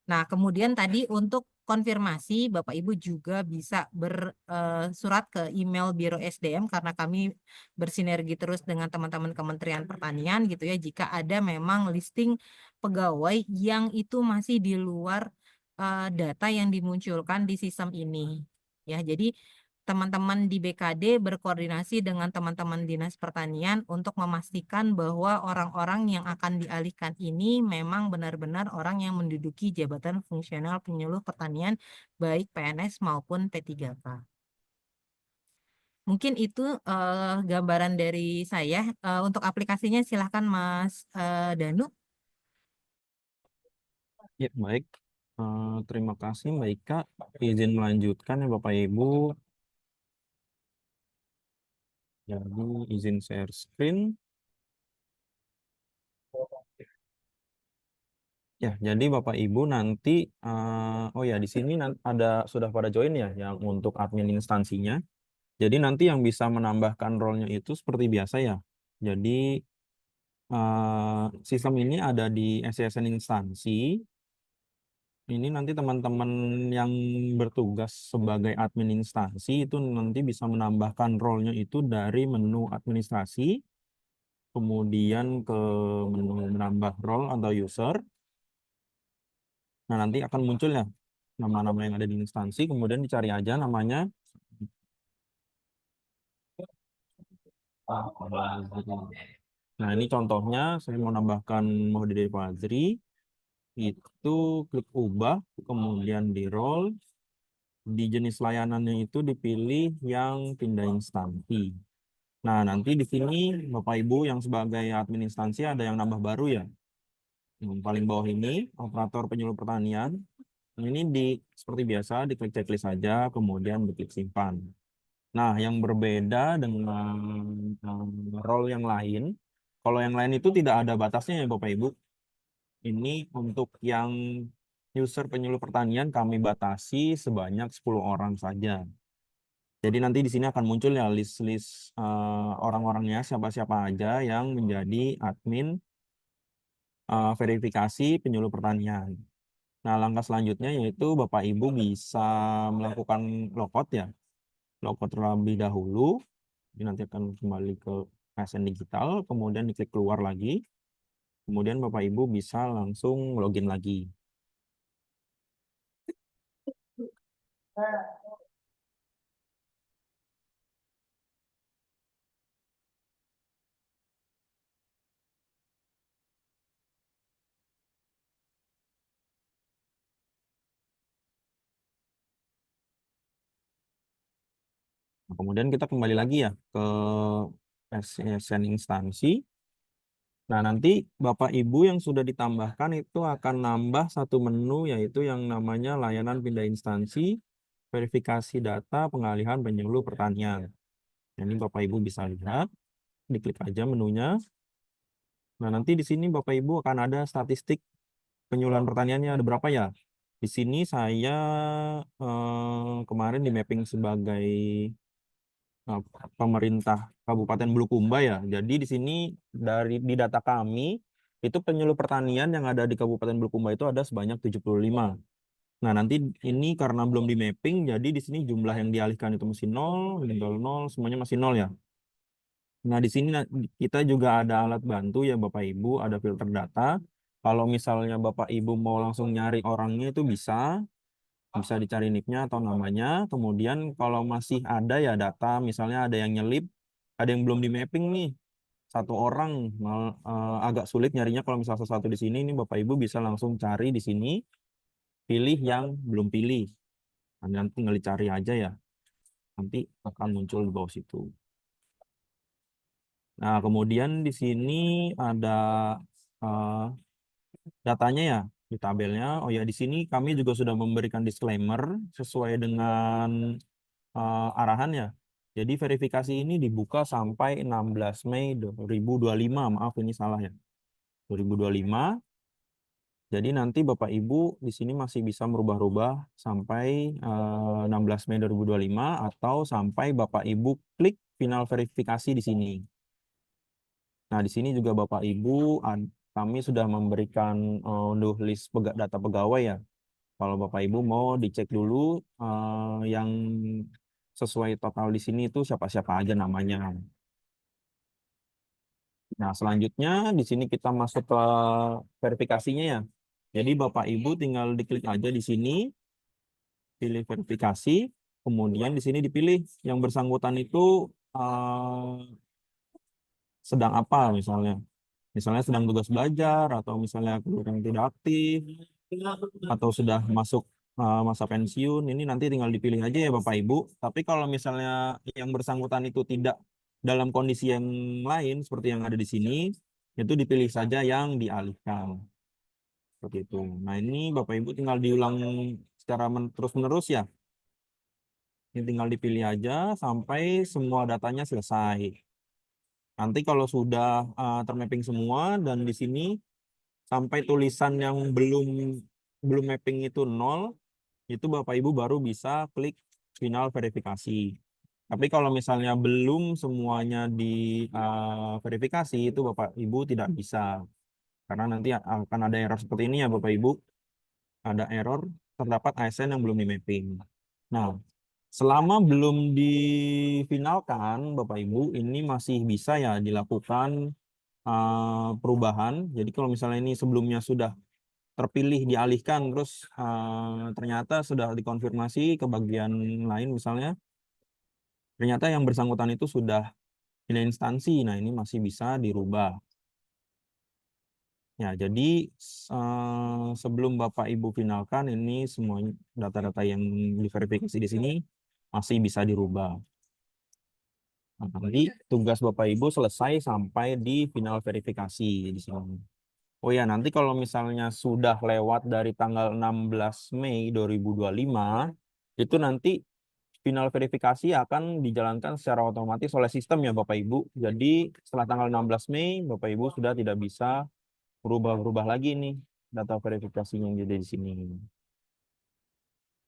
Nah, kemudian tadi untuk konfirmasi Bapak Ibu juga bisa bersurat ke email Biro SDM karena kami bersinergi terus dengan teman-teman Kementerian Pertanian gitu ya, jika ada memang listing pegawai yang itu masih di luar data yang dimunculkan di sistem ini. Ya, jadi teman-teman di BKD berkoordinasi dengan teman-teman Dinas Pertanian untuk memastikan bahwa orang-orang yang akan dialihkan ini memang benar-benar orang yang menduduki jabatan fungsional penyuluh pertanian baik PNS maupun P3K. Mungkin itu gambaran dari saya. Untuk aplikasinya silahkan Mas Danu. Ya, baik. Terima kasih Mbak Ika. Izin melanjutkan ya Bapak Ibu. Jadi izin share screen. Ya, jadi Bapak Ibu nanti, oh ya di sini ada sudah pada join ya yang untuk admin instansinya. Jadi nanti yang bisa menambahkan role-nya itu seperti biasa ya. Jadi sistem ini ada di SCSN instansi. Ini nanti teman-teman yang bertugas sebagai admin instansi itu nanti bisa menambahkan role-nya itu dari menu administrasi, kemudian ke menu menambah role atau user. Nah, nanti akan muncul ya nama-nama yang ada di instansi, kemudian dicari aja namanya. Nah, ini contohnya saya mau nambahkan Maudie Dewi Fazri. Itu klik ubah, kemudian di role. Di jenis layanannya itu dipilih yang pindah instansi. Nah, nanti di sini Bapak Ibu yang sebagai admin instansi ada yang nambah baru ya. Yang paling bawah ini operator penyuluh pertanian. Ini seperti biasa diklik checklist saja, kemudian diklik simpan. Nah, yang berbeda dengan role yang lain, kalau yang lain itu tidak ada batasnya ya Bapak Ibu. Ini untuk yang user penyuluh pertanian kami batasi sebanyak 10 orang saja. Jadi nanti di sini akan muncul ya list-list orang-orangnya siapa-siapa aja yang menjadi admin verifikasi penyuluh pertanian. Nah, langkah selanjutnya yaitu Bapak Ibu bisa melakukan logout ya. Logout terlebih dahulu. Ini nanti akan kembali ke ASN Digital, kemudian diklik keluar lagi. Kemudian Bapak Ibu bisa langsung login lagi. Nah, kemudian kita kembali lagi ya ke ASN instansi. Nah, nanti Bapak Ibu yang sudah ditambahkan itu akan nambah satu menu yaitu yang namanya layanan pindah instansi, verifikasi data, pengalihan penyuluh pertanian. Nah, ini Bapak Ibu bisa lihat, diklik aja menunya. Nah, nanti di sini Bapak Ibu akan ada statistik penyuluhan pertaniannya ada berapa ya. Di sini saya kemarin di mapping sebagai pemerintah Kabupaten Bulukumba ya. Jadi di sini di data kami itu penyuluh pertanian yang ada di Kabupaten Bulukumba itu ada sebanyak 75. Nah, nanti ini karena belum di mapping, jadi di sini jumlah yang dialihkan itu masih 0, tinggal 0, semuanya masih 0 ya. Nah, di sini kita juga ada alat bantu ya Bapak Ibu, ada filter data. Kalau misalnya Bapak Ibu mau langsung nyari orangnya itu bisa dicari nicknya atau namanya. Kemudian kalau masih ada ya data, misalnya ada yang nyelip, ada yang belum di mapping nih, satu orang agak sulit nyarinya kalau misalnya sesuatu di sini, ini Bapak Ibu bisa langsung cari di sini, pilih yang belum pilih. Nanti tinggal dicari aja ya, nanti akan muncul di bawah situ. Nah, kemudian di sini ada datanya ya di tabelnya. Oh ya, di sini kami juga sudah memberikan disclaimer sesuai dengan arahan ya. Jadi verifikasi ini dibuka sampai 16 Mei 2025. Maaf ini salah ya. 2025. Jadi nanti Bapak Ibu di sini masih bisa merubah-rubah sampai 16 Mei 2025 atau sampai Bapak Ibu klik final verifikasi di sini. Nah, di sini juga Bapak Ibu kami sudah memberikan unduh list data pegawai ya. Kalau Bapak Ibu mau dicek dulu yang sesuai total di sini itu siapa-siapa aja namanya. Nah, selanjutnya di sini kita masuk ke verifikasinya ya. Jadi Bapak Ibu tinggal diklik aja di sini, pilih verifikasi, kemudian di sini dipilih yang bersangkutan itu sedang apa misalnya. Misalnya sedang tugas belajar, atau misalnya kurang tidak aktif, atau sudah masuk masa pensiun, ini nanti tinggal dipilih aja ya Bapak Ibu. Tapi kalau misalnya yang bersangkutan itu tidak dalam kondisi yang lain, seperti yang ada di sini, itu dipilih saja yang dialihkan. Seperti itu. Nah, ini Bapak Ibu tinggal diulang secara terus-menerus ya. Ini tinggal dipilih aja sampai semua datanya selesai. Nanti kalau sudah termapping semua dan di sini sampai tulisan yang belum mapping itu 0, itu Bapak Ibu baru bisa klik final verifikasi. Tapi kalau misalnya belum semuanya di verifikasi, itu Bapak Ibu tidak bisa. Karena nanti akan ada error seperti ini ya Bapak Ibu. Ada error terdapat ASN yang belum di mapping. Nah, selama belum difinalkan Bapak Ibu, ini masih bisa ya dilakukan perubahan. Jadi kalau misalnya ini sebelumnya sudah terpilih dialihkan terus ternyata sudah dikonfirmasi ke bagian lain misalnya ternyata yang bersangkutan itu sudah pindah instansi, nah ini masih bisa dirubah ya. Jadi sebelum Bapak Ibu finalkan ini semua data-data yang diverifikasi di sini masih bisa dirubah. Nah, nanti tugas Bapak Ibu selesai sampai di final verifikasi di sini. Oh ya, nanti kalau misalnya sudah lewat dari tanggal 16 Mei 2025, itu nanti final verifikasi akan dijalankan secara otomatis oleh sistem ya Bapak Ibu. Jadi setelah tanggal 16 Mei, Bapak Ibu sudah tidak bisa berubah-ubah lagi nih data verifikasinya yang jadi di sini.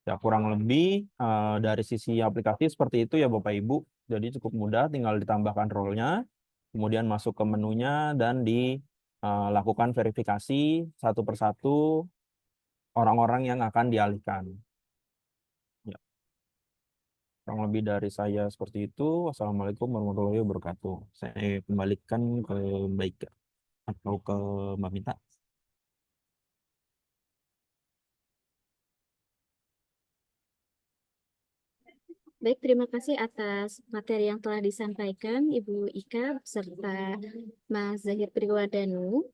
Ya, kurang lebih dari sisi aplikasi seperti itu ya Bapak Ibu. Jadi cukup mudah, tinggal ditambahkan role-nya, kemudian masuk ke menunya dan dilakukan verifikasi satu persatu orang-orang yang akan dialihkan. Ya, kurang lebih dari saya seperti itu. Wassalamualaikum warahmatullahi wabarakatuh. Saya kembalikan ke Mbak Ika atau ke Mbak Mita. Baik, terima kasih atas materi yang telah disampaikan Ibu Ika beserta Mas Zahir Priwadanu.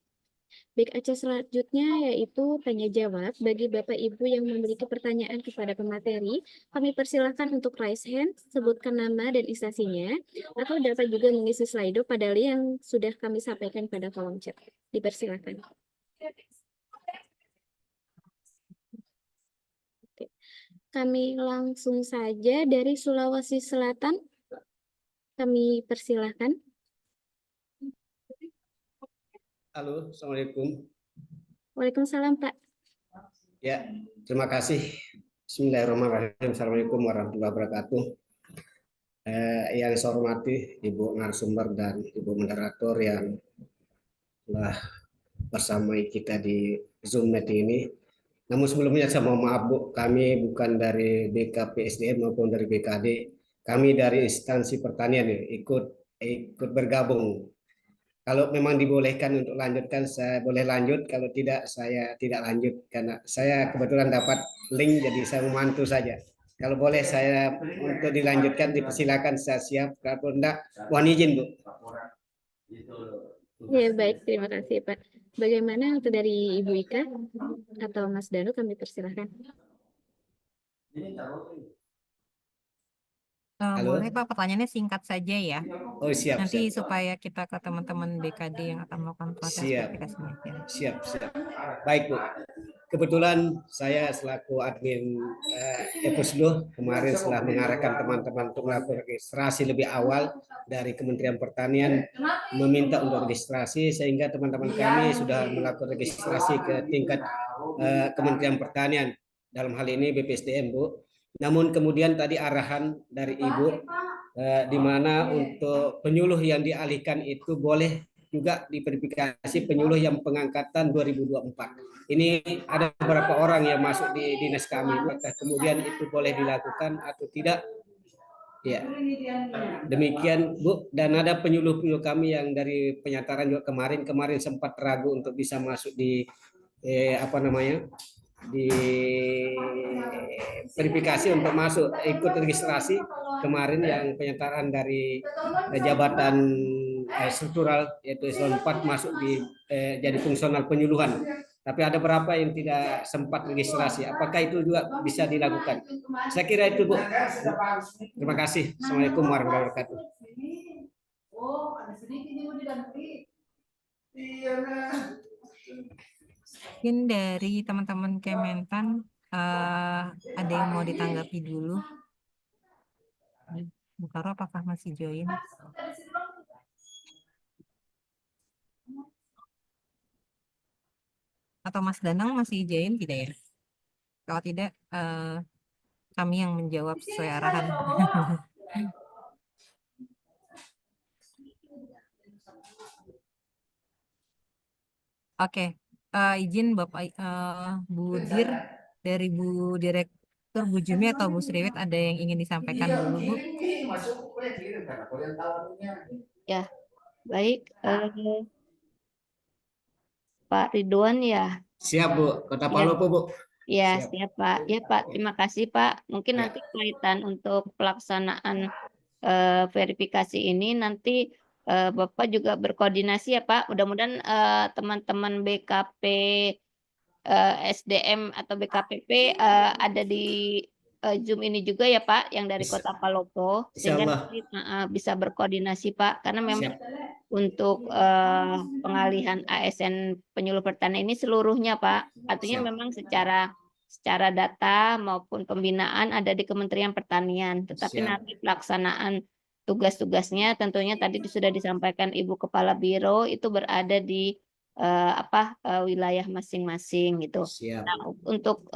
Baik, acara selanjutnya yaitu tanya jawab bagi Bapak Ibu yang memiliki pertanyaan kepada pemateri. Kami persilahkan untuk raise hand, sebutkan nama dan instansinya, atau dapat juga mengisi slide pada link yang sudah kami sampaikan pada kolom chat. Dipersilakan. Oke. Kami langsung saja dari Sulawesi Selatan. Kami persilahkan. Halo, Assalamualaikum. Waalaikumsalam, Pak. Ya, terima kasih. Bismillahirrahmanirrahim. Assalamualaikum warahmatullahi wabarakatuh. Yang saya hormati Ibu narasumber dan Ibu moderator yang telah bersama kita di Zoom meeting ini. Namun sebelumnya saya mohon maaf Bu, kami bukan dari BKPSDM maupun dari BKD. Kami dari instansi pertanian ikut bergabung. Kalau memang dibolehkan untuk lanjutkan, saya boleh lanjut. Kalau tidak, saya tidak lanjut. Karena saya kebetulan dapat link, jadi saya membantu saja. Kalau boleh saya untuk dilanjutkan, dipersilakan, saya siap. Kalau tidak, mohon izin, Bu. Ya, baik. Terima kasih, Pak. Bagaimana untuk dari Ibu Ika atau Mas Danu, kami persilahkan. Halo? Boleh Pak, pertanyaannya singkat saja ya. Oh, siap, Nanti siap. supaya kita ke teman-teman BKD yang akan melakukan proses Siap. verifikasinya. Ya. Siap, siap. Baik, Bu. Kebetulan saya selaku admin Epusdo kemarin setelah mengarahkan teman-teman untuk melakukan registrasi lebih awal dari Kementerian Pertanian meminta untuk registrasi sehingga teman-teman kami sudah melakukan registrasi ke tingkat Kementerian Pertanian dalam hal ini BPSDM Bu. Namun kemudian tadi arahan dari Ibu di mana untuk penyuluh yang dialihkan itu boleh juga diverifikasi penyuluh yang pengangkatan 2024. Ini ada beberapa orang yang masuk di dinas kami, kemudian itu boleh dilakukan atau tidak? Ya, demikian Bu. Dan ada penyuluh-penyuluh kami yang dari penyataran juga kemarin sempat ragu untuk bisa masuk di di verifikasi untuk masuk ikut registrasi kemarin yang penyataan dari jabatan struktural yaitu eselon 4 masuk di jadi fungsional penyuluhan. Tapi ada beberapa yang tidak sempat registrasi. Apakah itu juga bisa dilakukan? Saya kira itu Bu. Terima kasih. Assalamualaikum warahmatullahi wabarakatuh. Mungkin dari teman-teman Kementan ada yang mau ditanggapi dulu. Bu Karo apakah masih join? Atau Mas Danang masih join tidak ya? Kalau tidak, kami yang menjawab sesuai arahan. Oke, izin Bapak Bu Dir dari Bu Direktur Bu Jumi atau Bu Sriwet ada yang ingin disampaikan dulu Bu? Ya, baik. Pak Ridwan ya. Siap Bu. Kota Palopo Bu. Ya, Siap. siap Pak. Ya Pak, terima kasih Pak. Mungkin Ya. nanti kaitan untuk pelaksanaan verifikasi ini nanti Bapak juga berkoordinasi ya Pak. Mudah-mudahan teman-teman BKP SDM atau BKPP ada di Zoom ini juga ya Pak, yang dari Bisa. Kota Palopo, Insya sehingga Allah. nanti bisa berkoordinasi Pak, karena memang Siap. untuk pengalihan ASN penyuluh pertanian ini seluruhnya Pak, artinya Siap. memang secara data maupun pembinaan ada di Kementerian Pertanian, tetapi Siap. nanti pelaksanaan tugas-tugasnya tentunya tadi sudah disampaikan Ibu Kepala Biro itu berada di wilayah masing-masing gitu. Siap. Nah, untuk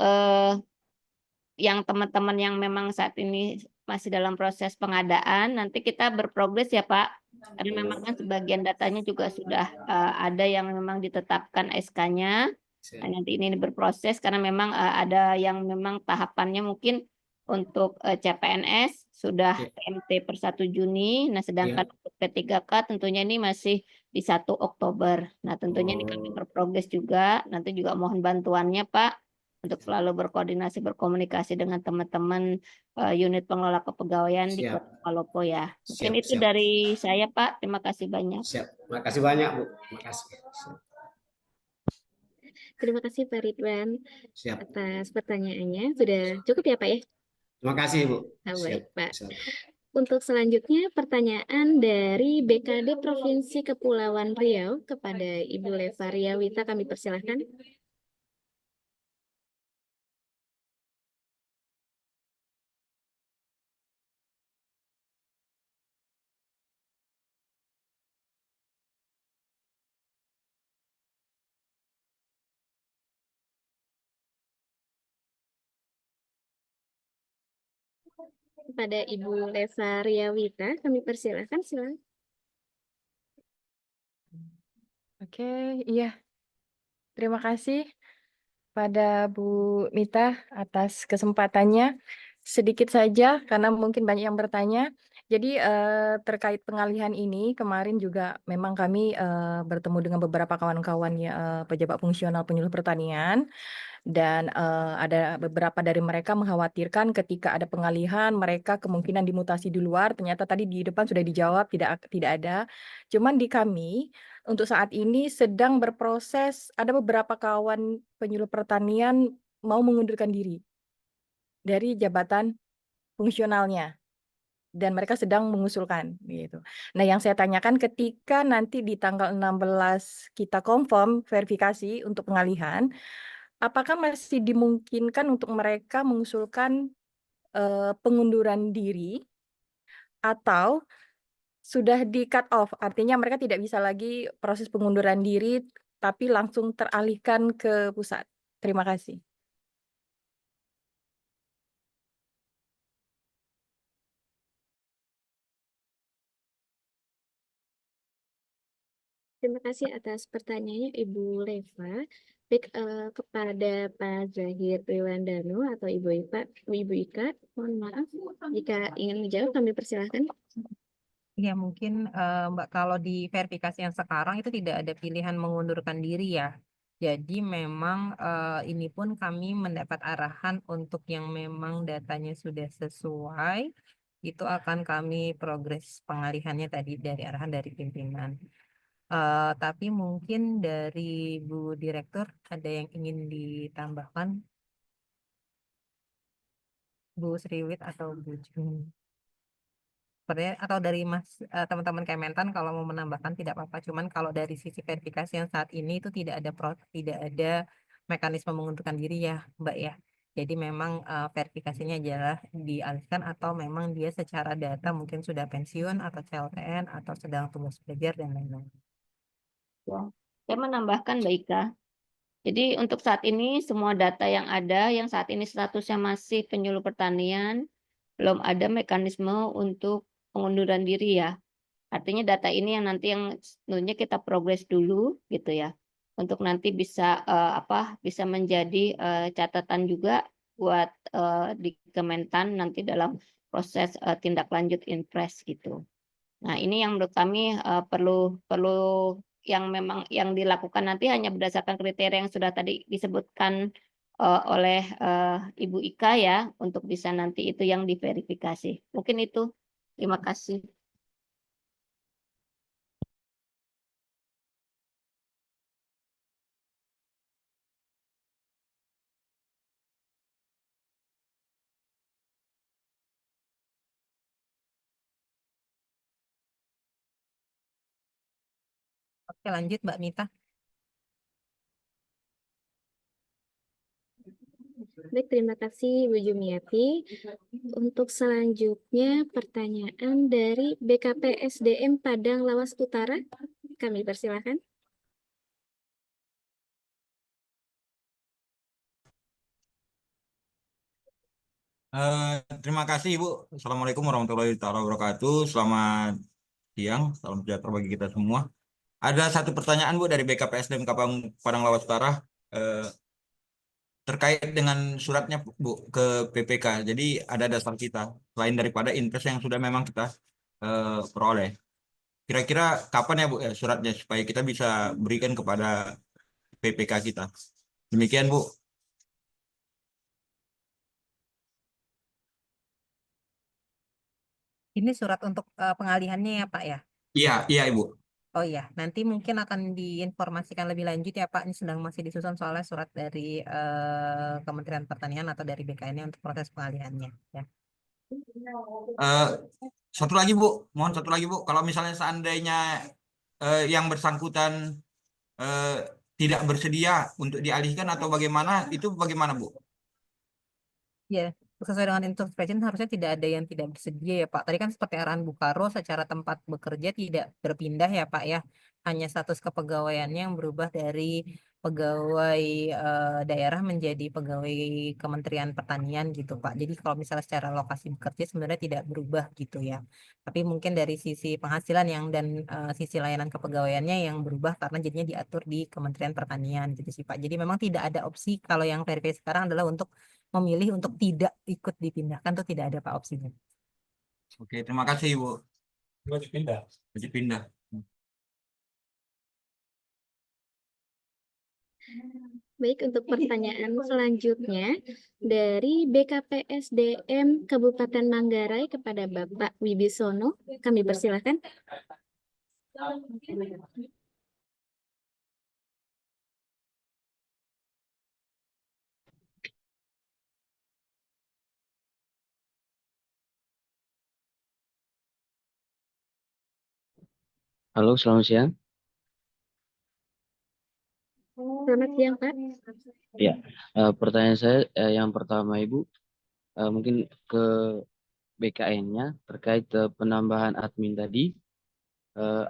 yang teman-teman yang memang saat ini masih dalam proses pengadaan, nanti kita berprogres ya Pak, karena memang kan sebagian datanya juga sudah ada yang memang ditetapkan SK-nya. Siap. Nah, nanti ini berproses karena memang ada yang memang tahapannya mungkin untuk CPNS sudah Ya. PMT per 1 Juni, nah sedangkan Ya. untuk P3K tentunya ini masih di 1 Oktober. Nah, tentunya ini kami Oh, berprogres juga, nanti juga mohon bantuannya Pak untuk selalu berkoordinasi, berkomunikasi dengan teman-teman unit pengelola kepegawaian di siap. Kota Palopo ya. Mungkin Siap. itu Siap. dari saya Pak, terima kasih banyak. Siap. Makasih banyak, Bu. Makasih. Siap. Terima kasih Pak Ridwan Siap. atas pertanyaannya. Sudah cukup ya Pak ya? Terima kasih, Bu. Nah, Siap. baik Pak. Siap. Untuk selanjutnya pertanyaan dari BKD Provinsi Kepulauan Riau kepada Ibu Leva Riawita, kami persilahkan. Kepada Ibu Leva Riawita, kami persilahkan. Silakan. Oke, iya. Terima kasih pada Bu Mita atas kesempatannya. Sedikit saja karena mungkin banyak yang bertanya. Jadi terkait pengalihan ini kemarin juga memang kami bertemu dengan beberapa kawan-kawan ya, pejabat fungsional penyuluh pertanian. Dan ada beberapa dari mereka mengkhawatirkan ketika ada pengalihan mereka kemungkinan dimutasi di luar. Ternyata tadi di depan sudah dijawab tidak ada. Cuman di kami untuk saat ini sedang berproses, ada beberapa kawan penyuluh pertanian mau mengundurkan diri dari jabatan fungsionalnya dan mereka sedang mengusulkan gitu. Nah, yang saya tanyakan ketika nanti di tanggal 16 kita confirm verifikasi untuk pengalihan, apakah masih dimungkinkan untuk mereka mengusulkan pengunduran diri atau sudah di cut off, artinya mereka tidak bisa lagi proses pengunduran diri tapi langsung teralihkan ke pusat. Terima kasih. Terima kasih atas pertanyaannya Ibu Leva. Baik, kepada Pak Zahir Priwandano atau Ibu Ika, mohon maaf jika ingin menjawab kami persilahkan. Ya mungkin Mbak kalau di verifikasi yang sekarang itu tidak ada pilihan mengundurkan diri ya. Jadi memang ini pun kami mendapat arahan untuk yang memang datanya sudah sesuai, itu akan kami progres pengalihannya tadi dari arahan dari pimpinan. Tapi mungkin dari Bu Direktur ada yang ingin ditambahkan, Bu Sriwit atau Bu Juni? Sebenarnya atau dari teman-teman Kementan kalau mau menambahkan tidak apa-apa. Cuman kalau dari sisi verifikasi yang saat ini itu tidak ada mekanisme mengundurkan diri ya, Mbak ya. Jadi memang verifikasinya adalah dialihkan atau memang dia secara data mungkin sudah pensiun atau CLTN atau sedang tugas belajar dan lain-lain. Ya. Saya menambahkan Mbak Ika. Jadi untuk saat ini semua data yang ada yang saat ini statusnya masih penyuluh pertanian, belum ada mekanisme untuk pengunduran diri ya. Artinya data ini yang nanti yang sebenarnya kita progres dulu gitu ya. Untuk nanti bisa bisa menjadi catatan juga buat di Kementan nanti dalam proses tindak lanjut Inpres gitu. Nah, ini yang menurut kami perlu perlu yang memang yang dilakukan nanti hanya berdasarkan kriteria yang sudah tadi disebutkan oleh Ibu Ika ya untuk bisa nanti itu yang diverifikasi. Mungkin itu. Terima kasih. Oke, lanjut Mbak Mita. Baik, terima kasih Bu Jumiati. Untuk selanjutnya pertanyaan dari BKPSDM Padang Lawas Utara. Kami persilakan. Terima kasih Ibu. Assalamualaikum warahmatullahi wabarakatuh. Selamat siang, salam sejahtera bagi kita semua. Ada satu pertanyaan Bu dari BKPSDM Padang Lawas Utara terkait dengan suratnya Bu ke PPK. Jadi ada dasar kita selain daripada invest yang sudah memang kita peroleh. Kira-kira kapan ya Bu ya suratnya supaya kita bisa berikan kepada PPK kita. Demikian Bu. Ini surat untuk pengalihannya ya Pak ya? Iya, iya Ibu. Oh iya, nanti mungkin akan diinformasikan lebih lanjut ya Pak. Ini sedang masih disusun soalnya surat dari Kementerian Pertanian atau dari BKN untuk proses pengalihannya. Ya. Eh, Satu lagi Bu, mohon satu lagi Bu. Kalau misalnya seandainya yang bersangkutan eh, tidak bersedia untuk dialihkan atau bagaimana, itu bagaimana Bu? Ya, sesuai dengan instruksi presiden harusnya tidak ada yang tidak bersedia ya Pak. Tadi kan seperti arahan Bung Karno secara tempat bekerja tidak berpindah ya Pak ya. Hanya status kepegawaiannya yang berubah dari pegawai daerah menjadi pegawai Kementerian Pertanian gitu Pak. Jadi kalau misalnya secara lokasi bekerja sebenarnya tidak berubah gitu ya. Tapi mungkin dari sisi penghasilan yang dan sisi layanan kepegawaiannya yang berubah karena jadinya diatur di Kementerian Pertanian gitu sih Pak. Jadi memang tidak ada opsi kalau yang verifikasi sekarang adalah untuk memilih untuk tidak ikut dipindahkan tuh tidak ada Pak opsinya. Oke, terima kasih Ibu. Wajib pindah. Wajib pindah. Baik, untuk pertanyaan selanjutnya dari BKPSDM Kabupaten Manggarai kepada Bapak Wibisono. Kami persilakan. Halo, selamat siang. Selamat siang, Pak. Ya, pertanyaan saya yang pertama Ibu, mungkin ke BKN-nya terkait penambahan admin tadi.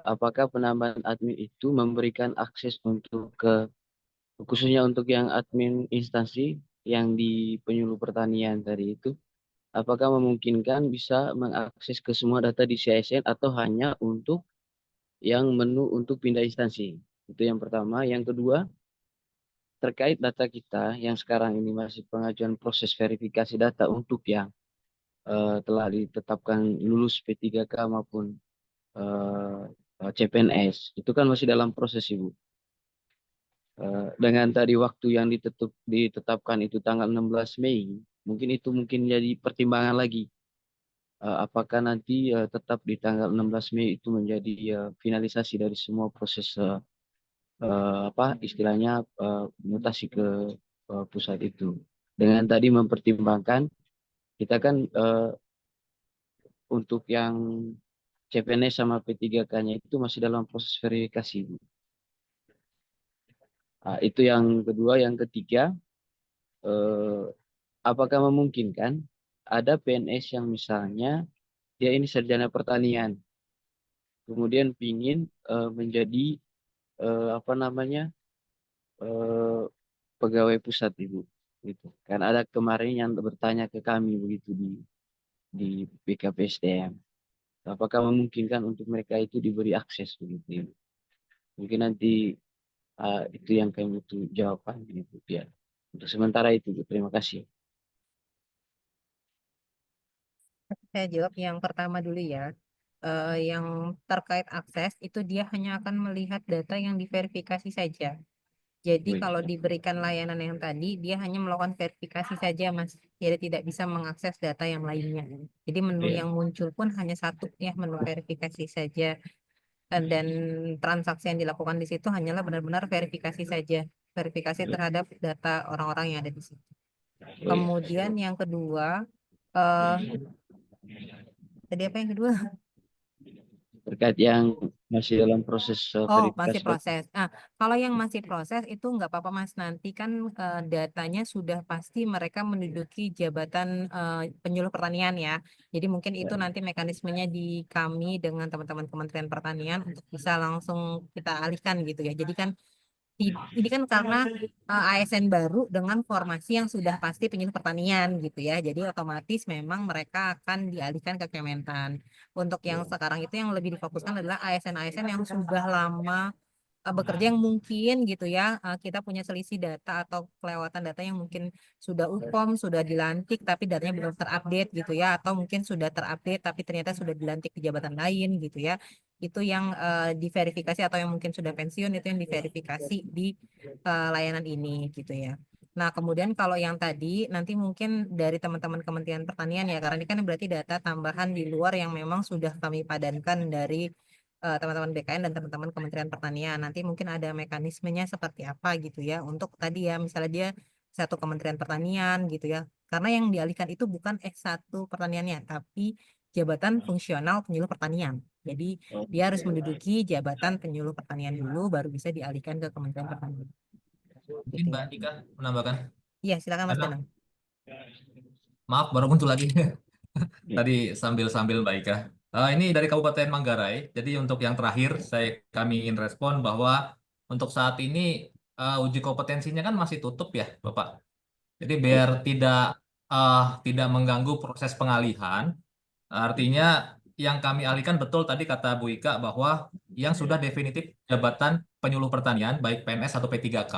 Apakah penambahan admin itu memberikan akses untuk khususnya untuk yang admin instansi yang di penyuluh pertanian tadi itu, apakah memungkinkan bisa mengakses ke semua data di CSN atau hanya untuk yang menu untuk pindah instansi? Itu yang pertama. Yang kedua, terkait data kita yang sekarang ini masih pengajuan proses verifikasi data untuk yang telah ditetapkan lulus P3K maupun CPNS, itu kan masih dalam proses Ibu. Dengan tadi waktu yang ditetapkan itu tanggal 16 Mei, mungkin itu jadi pertimbangan lagi. Apakah nanti tetap di tanggal 16 Mei itu menjadi finalisasi dari semua proses istilahnya mutasi ke pusat itu. Dengan tadi mempertimbangkan kita kan untuk yang CPNS sama P3K-nya itu masih dalam proses verifikasi. Itu yang kedua. Yang ketiga, apakah memungkinkan ada PNS yang misalnya dia ini sarjana pertanian, kemudian ingin menjadi pegawai pusat Ibu, gitu. Kan ada kemarin yang bertanya ke kami begitu di BKPSDM, apakah memungkinkan untuk mereka itu diberi akses begitu Ibu. Mungkin nanti itu yang kami butuh jawaban gitu ya. Untuk sementara itu Bu. Terima kasih. Saya jawab yang pertama dulu ya. Yang terkait akses itu dia hanya akan melihat data yang diverifikasi saja. Jadi Baik. kalau diberikan layanan yang tadi, dia hanya melakukan verifikasi saja, Mas. Jadi tidak bisa mengakses data yang lainnya. Jadi menu Iya. yang muncul pun hanya satu ya, menu verifikasi saja. Dan transaksi yang dilakukan di situ hanyalah benar-benar verifikasi saja. Verifikasi terhadap data orang-orang yang ada di situ. Kemudian yang kedua, tadi apa yang kedua? terkait yang masih dalam proses Oh, masih verifikasi. proses. Kalau yang masih proses itu nggak apa-apa Mas. Nanti kan datanya sudah pasti mereka menduduki jabatan penyuluh pertanian ya. Jadi mungkin itu nanti mekanismenya di kami dengan teman-teman Kementerian Pertanian untuk bisa langsung kita alihkan gitu ya. Jadi kan ini kan karena ASN baru dengan formasi yang sudah pasti penyuluh pertanian gitu ya. Jadi otomatis memang mereka akan dialihkan ke Kementan. Untuk yang sekarang itu yang lebih difokuskan adalah ASN-ASN yang sudah lama bekerja yang mungkin gitu ya kita punya selisih data atau kelewatan data yang mungkin sudah UPOM, sudah dilantik tapi datanya belum terupdate gitu ya, atau mungkin sudah terupdate tapi ternyata sudah dilantik di jabatan lain gitu ya. Itu yang diverifikasi, atau yang mungkin sudah pensiun itu yang diverifikasi di layanan ini gitu ya. Nah, kemudian kalau yang tadi nanti mungkin dari teman-teman Kementerian Pertanian ya, karena ini kan berarti data tambahan di luar yang memang sudah kami padankan dari teman-teman BKN dan teman-teman Kementerian Pertanian. Nanti mungkin ada mekanismenya seperti apa gitu ya untuk tadi ya, misalnya dia satu Kementerian Pertanian gitu ya. Karena yang dialihkan itu bukan S1 pertaniannya, tapi jabatan fungsional penyuluh pertanian. Jadi dia harus menduduki jabatan penyuluh pertanian dulu baru bisa dialihkan ke Kementerian Pertanian. Mungkin Gitu Mbak ya. Nika menambahkan. Iya, silakan Mas Karena Danang. maaf baru muncul lagi tadi sambil Mbak Ika. Ini dari Kabupaten Manggarai. Jadi untuk yang terakhir kami ingin respon bahwa untuk saat ini uji kompetensinya kan masih tutup ya Bapak. Jadi biar tidak mengganggu proses pengalihan, artinya yang kami alihkan betul tadi kata Bu Ika bahwa yang sudah definitif jabatan penyuluh pertanian baik PNS atau P3K.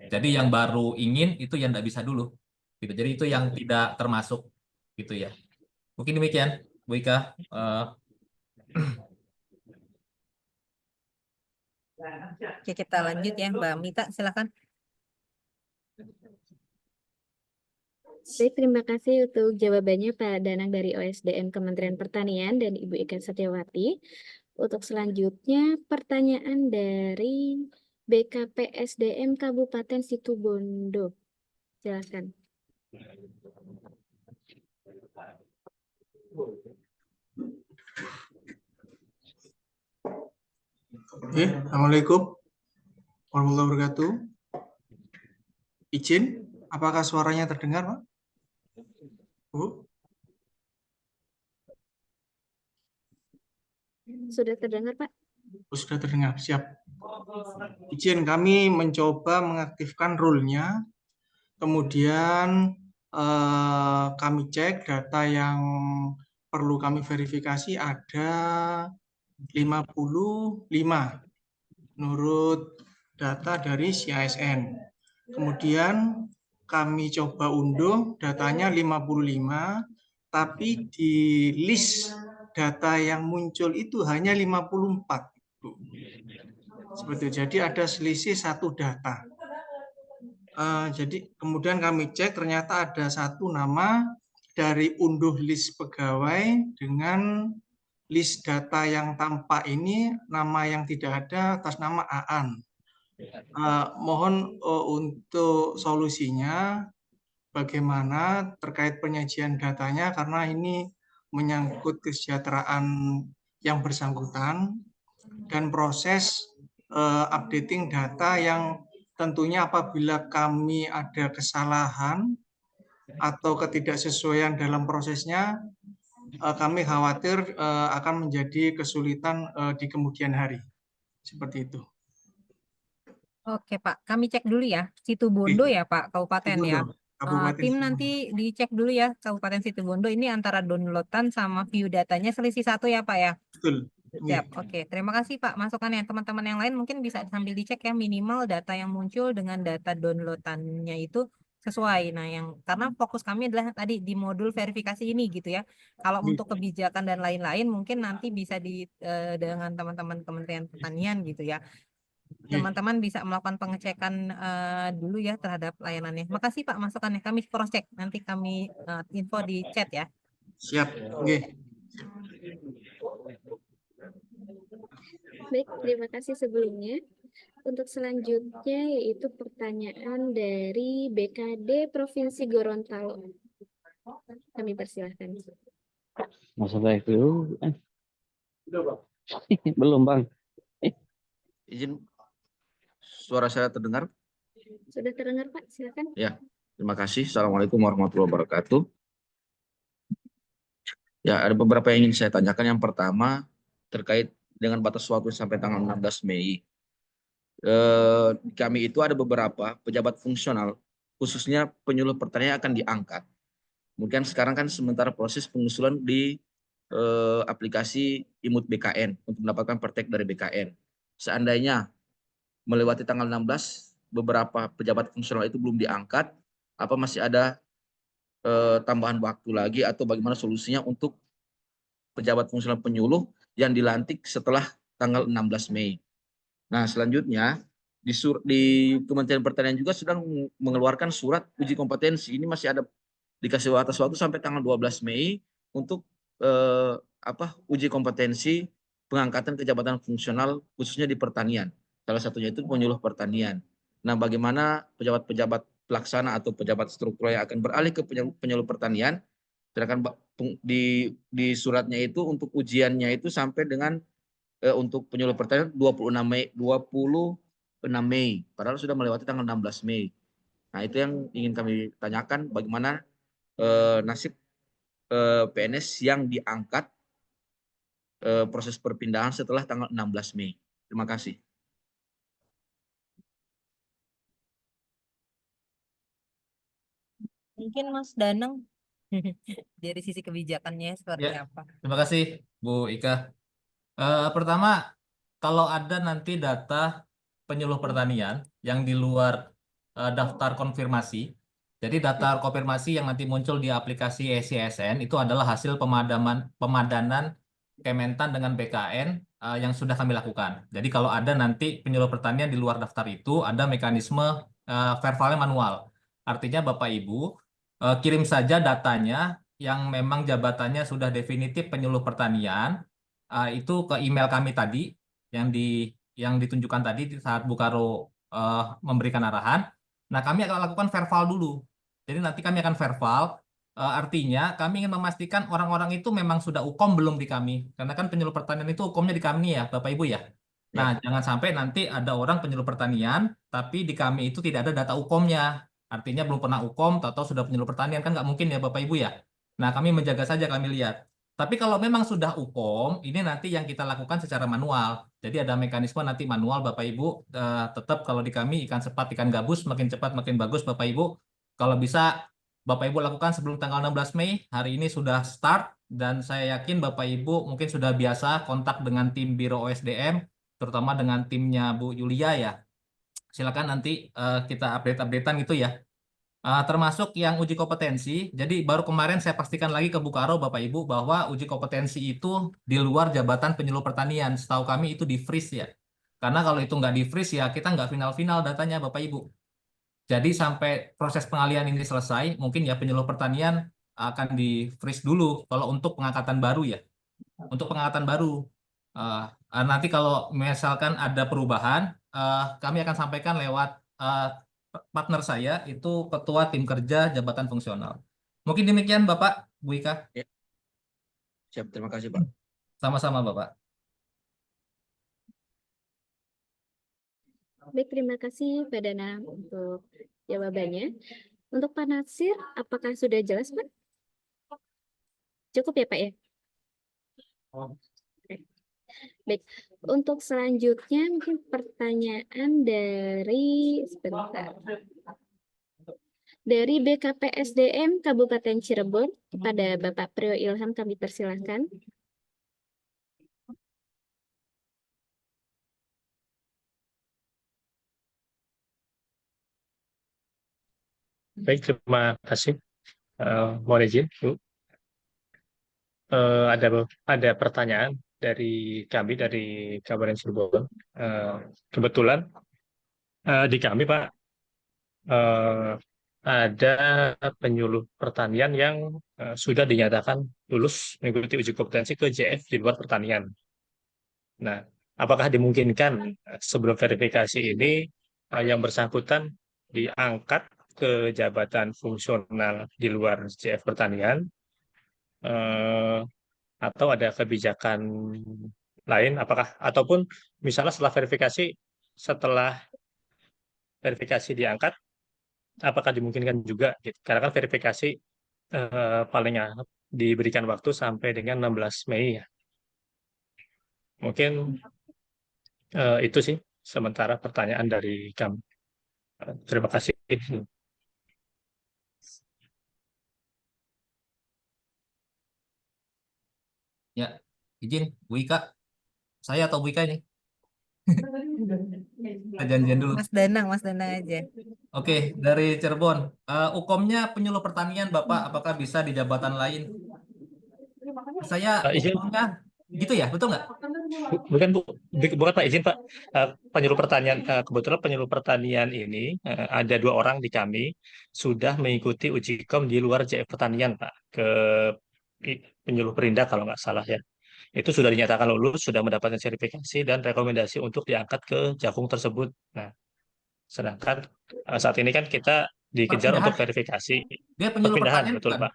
Jadi yang baru ingin itu yang tidak bisa dulu. Gitu. Jadi itu yang tidak termasuk gitu ya. Mungkin demikian Bu Ika. Oke, kita lanjut ya Mbak Mita, silakan. Baik, terima kasih untuk jawabannya Pak Danang dari OSDM Kementerian Pertanian dan Ibu Ika Setiawati. Untuk selanjutnya pertanyaan dari BKPSDM Kabupaten Situbondo. Silakan. Oke, Assalamualaikum warahmatullahi wabarakatuh. Izin, apakah suaranya terdengar, Pak? Bu? Sudah terdengar, Pak? Oh, sudah terdengar, siap. Izin, kami mencoba mengaktifkan rule-nya, kemudian kami cek data yang perlu kami verifikasi ada 55 menurut data dari CISN. Kemudian kami coba unduh datanya 55, tapi di list data yang muncul itu hanya 54. Seperti itu. Jadi ada selisih satu data. Jadi kemudian kami cek ternyata ada satu nama dari unduh list pegawai dengan list data yang tampak ini nama yang tidak ada atas nama Aan. Mohon untuk solusinya bagaimana terkait penyajian datanya karena ini menyangkut kesejahteraan yang bersangkutan dan proses updating data yang tentunya apabila kami ada kesalahan atau ketidaksesuaian dalam prosesnya kami khawatir akan menjadi kesulitan di kemudian hari. Seperti itu. Oke Pak, kami cek dulu ya. Situbondo ya Pak, kabupaten ya. Tim nanti dicek dulu ya Kabupaten Situbondo ini antara downloadan sama view datanya selisih satu ya Pak ya. Betul. Siap. Oke, terima kasih Pak masukannya. Teman-teman yang lain mungkin bisa sambil dicek ya minimal data yang muncul dengan data downloadannya itu sesuai. Nah, karena fokus kami adalah tadi di modul verifikasi ini gitu ya. Kalau untuk kebijakan dan lain-lain mungkin nanti bisa dengan teman-teman Kementerian Pertanian gitu ya. Teman-teman bisa melakukan pengecekan dulu ya terhadap layanannya. Makasih Pak masukannya. Kami cross check. Nanti kami info di chat ya. Siap. Oke. Baik, terima kasih sebelumnya. Untuk selanjutnya yaitu pertanyaan dari BKD Provinsi Gorontalo. Kami persilahkan. Masa baik dulu. Belum, Bang. Izin, suara saya terdengar? Sudah terdengar Pak, silakan. Ya, terima kasih. Assalamualaikum warahmatullahi wabarakatuh. Ya, ada beberapa yang ingin saya tanyakan. Yang pertama, terkait dengan batas waktu sampai tanggal 16 Mei. Di kami itu ada beberapa pejabat fungsional, khususnya penyuluh pertanian akan diangkat. Kemudian sekarang kan sementara proses pengusulan di aplikasi Imut BKN untuk mendapatkan praktek dari BKN. Seandainya melewati tanggal 16, beberapa pejabat fungsional itu belum diangkat, apa masih ada tambahan waktu lagi atau bagaimana solusinya untuk pejabat fungsional penyuluh yang dilantik setelah tanggal 16 Mei. Nah, selanjutnya di Kementerian Pertanian juga sedang mengeluarkan surat uji kompetensi. Ini masih ada dikasih batas waktu sampai tanggal 12 Mei untuk uji kompetensi pengangkatan ke jabatan fungsional khususnya di pertanian. Salah satunya itu penyuluh pertanian. Nah, bagaimana pejabat-pejabat pelaksana atau pejabat struktural yang akan beralih ke penyuluh pertanian, sedangkan di suratnya itu untuk ujiannya itu sampai dengan untuk penyuluh pertanian 26 Mei, padahal sudah melewati tanggal 16 Mei. Nah, itu yang ingin kami tanyakan, bagaimana nasib PNS yang diangkat proses perpindahan setelah tanggal 16 Mei. Terima kasih. Mungkin Mas Danang dari sisi kebijakannya seperti Ya, apa? terima kasih Bu Ika. Pertama, kalau ada nanti data penyuluh pertanian yang di luar daftar konfirmasi, jadi daftar konfirmasi yang nanti muncul di aplikasi ECSN itu adalah hasil pemadanan Kementan dengan BKN yang sudah kami lakukan. Jadi kalau ada nanti penyuluh pertanian di luar daftar itu, ada mekanisme verbalnya manual. Artinya Bapak Ibu kirim saja datanya yang memang jabatannya sudah definitif penyuluh pertanian itu ke email kami tadi yang ditunjukkan tadi saat Bu Karo memberikan arahan. Nah, kami akan lakukan verbal dulu. Jadi nanti kami akan verbal, artinya kami ingin memastikan orang-orang itu memang sudah ukom belum di kami. Karena kan penyuluh pertanian itu ukomnya di kami ya, Bapak Ibu ya. Nah, jangan sampai nanti ada orang penyuluh pertanian, tapi di kami itu tidak ada data ukomnya. Artinya belum pernah ukom, atau sudah penyuluh pertanian, kan nggak mungkin ya Bapak Ibu ya. Nah, kami menjaga saja, kami lihat. Tapi kalau memang sudah ukom, ini nanti yang kita lakukan secara manual. Jadi ada mekanisme nanti manual Bapak Ibu, tetap kalau di kami ikan sepat, ikan gabus, makin cepat makin bagus Bapak Ibu. Kalau bisa Bapak Ibu lakukan sebelum tanggal 16 Mei, hari ini sudah start, dan saya yakin Bapak Ibu mungkin sudah biasa kontak dengan tim Biro OSDM, terutama dengan timnya Bu Yulia ya. Silakan nanti kita update-updatean gitu ya. Termasuk yang uji kompetensi. Jadi baru kemarin saya pastikan lagi ke Bu Karo Bapak Ibu bahwa uji kompetensi itu di luar jabatan penyuluh pertanian. Setahu kami itu di freeze ya. Karena kalau itu nggak di freeze ya kita nggak final-final datanya Bapak Ibu. Jadi sampai proses pengalihan ini selesai, mungkin ya penyuluh pertanian akan di freeze dulu kalau untuk pengangkatan baru ya. Untuk pengangkatan baru. Nanti kalau misalkan ada perubahan, kami akan sampaikan lewat partner saya, itu Ketua Tim Kerja Jabatan Fungsional. Mungkin demikian Bapak, Bu Ika. Ya. Siap, terima kasih Pak. Sama-sama Bapak. Baik, terima kasih Pak Danang untuk jawabannya. Untuk Pak Natsir, apakah sudah jelas Pak? Cukup ya Pak ya? Oke. Baik, untuk selanjutnya mungkin pertanyaan dari BKPSDM Kabupaten Cirebon kepada Bapak Priyo Ilham, kami persilahkan. Baik, terima kasih. Mohon izin, Bu. Ada pertanyaan dari kami dari Kabupaten Cirebon. Kebetulan di kami, Pak, ada penyuluh pertanian yang sudah dinyatakan lulus mengikuti uji kompetensi ke JF di luar pertanian. Nah, apakah dimungkinkan sebelum verifikasi ini yang bersangkutan diangkat ke jabatan fungsional di luar JF pertanian, atau ada kebijakan lain, apakah ataupun misalnya setelah verifikasi diangkat, apakah dimungkinkan juga gitu. Karena kan verifikasi paling diberikan waktu sampai dengan 16 Mei ya. Mungkin itu sih sementara pertanyaan dari kami. Terima kasih. Ya, izin Bu Ika. Saya atau Bu Ika ini? Kita janjian dulu. Mas Danang aja. Oke, dari Cirebon. Ukomnya penyuluh pertanian, Bapak, apakah bisa di jabatan lain? Saya Izin, ukomnya gitu ya, betul nggak? bukan Bu, bukan Pak, izin Pak. Penyuluh pertanian, kebetulan penyuluh pertanian ini ada 2 orang di kami sudah mengikuti uji kom di luar JF Pertanian Pak, ke penyuluh perindak kalau nggak salah ya. Itu sudah dinyatakan lulus, sudah mendapatkan sertifikasi dan rekomendasi untuk diangkat ke jakung tersebut. Nah, sedangkan saat ini kan kita dikejar untuk Perpindahan. verifikasi. Dia penyuluh Perpindahan, pertanian betul bukan? Pak.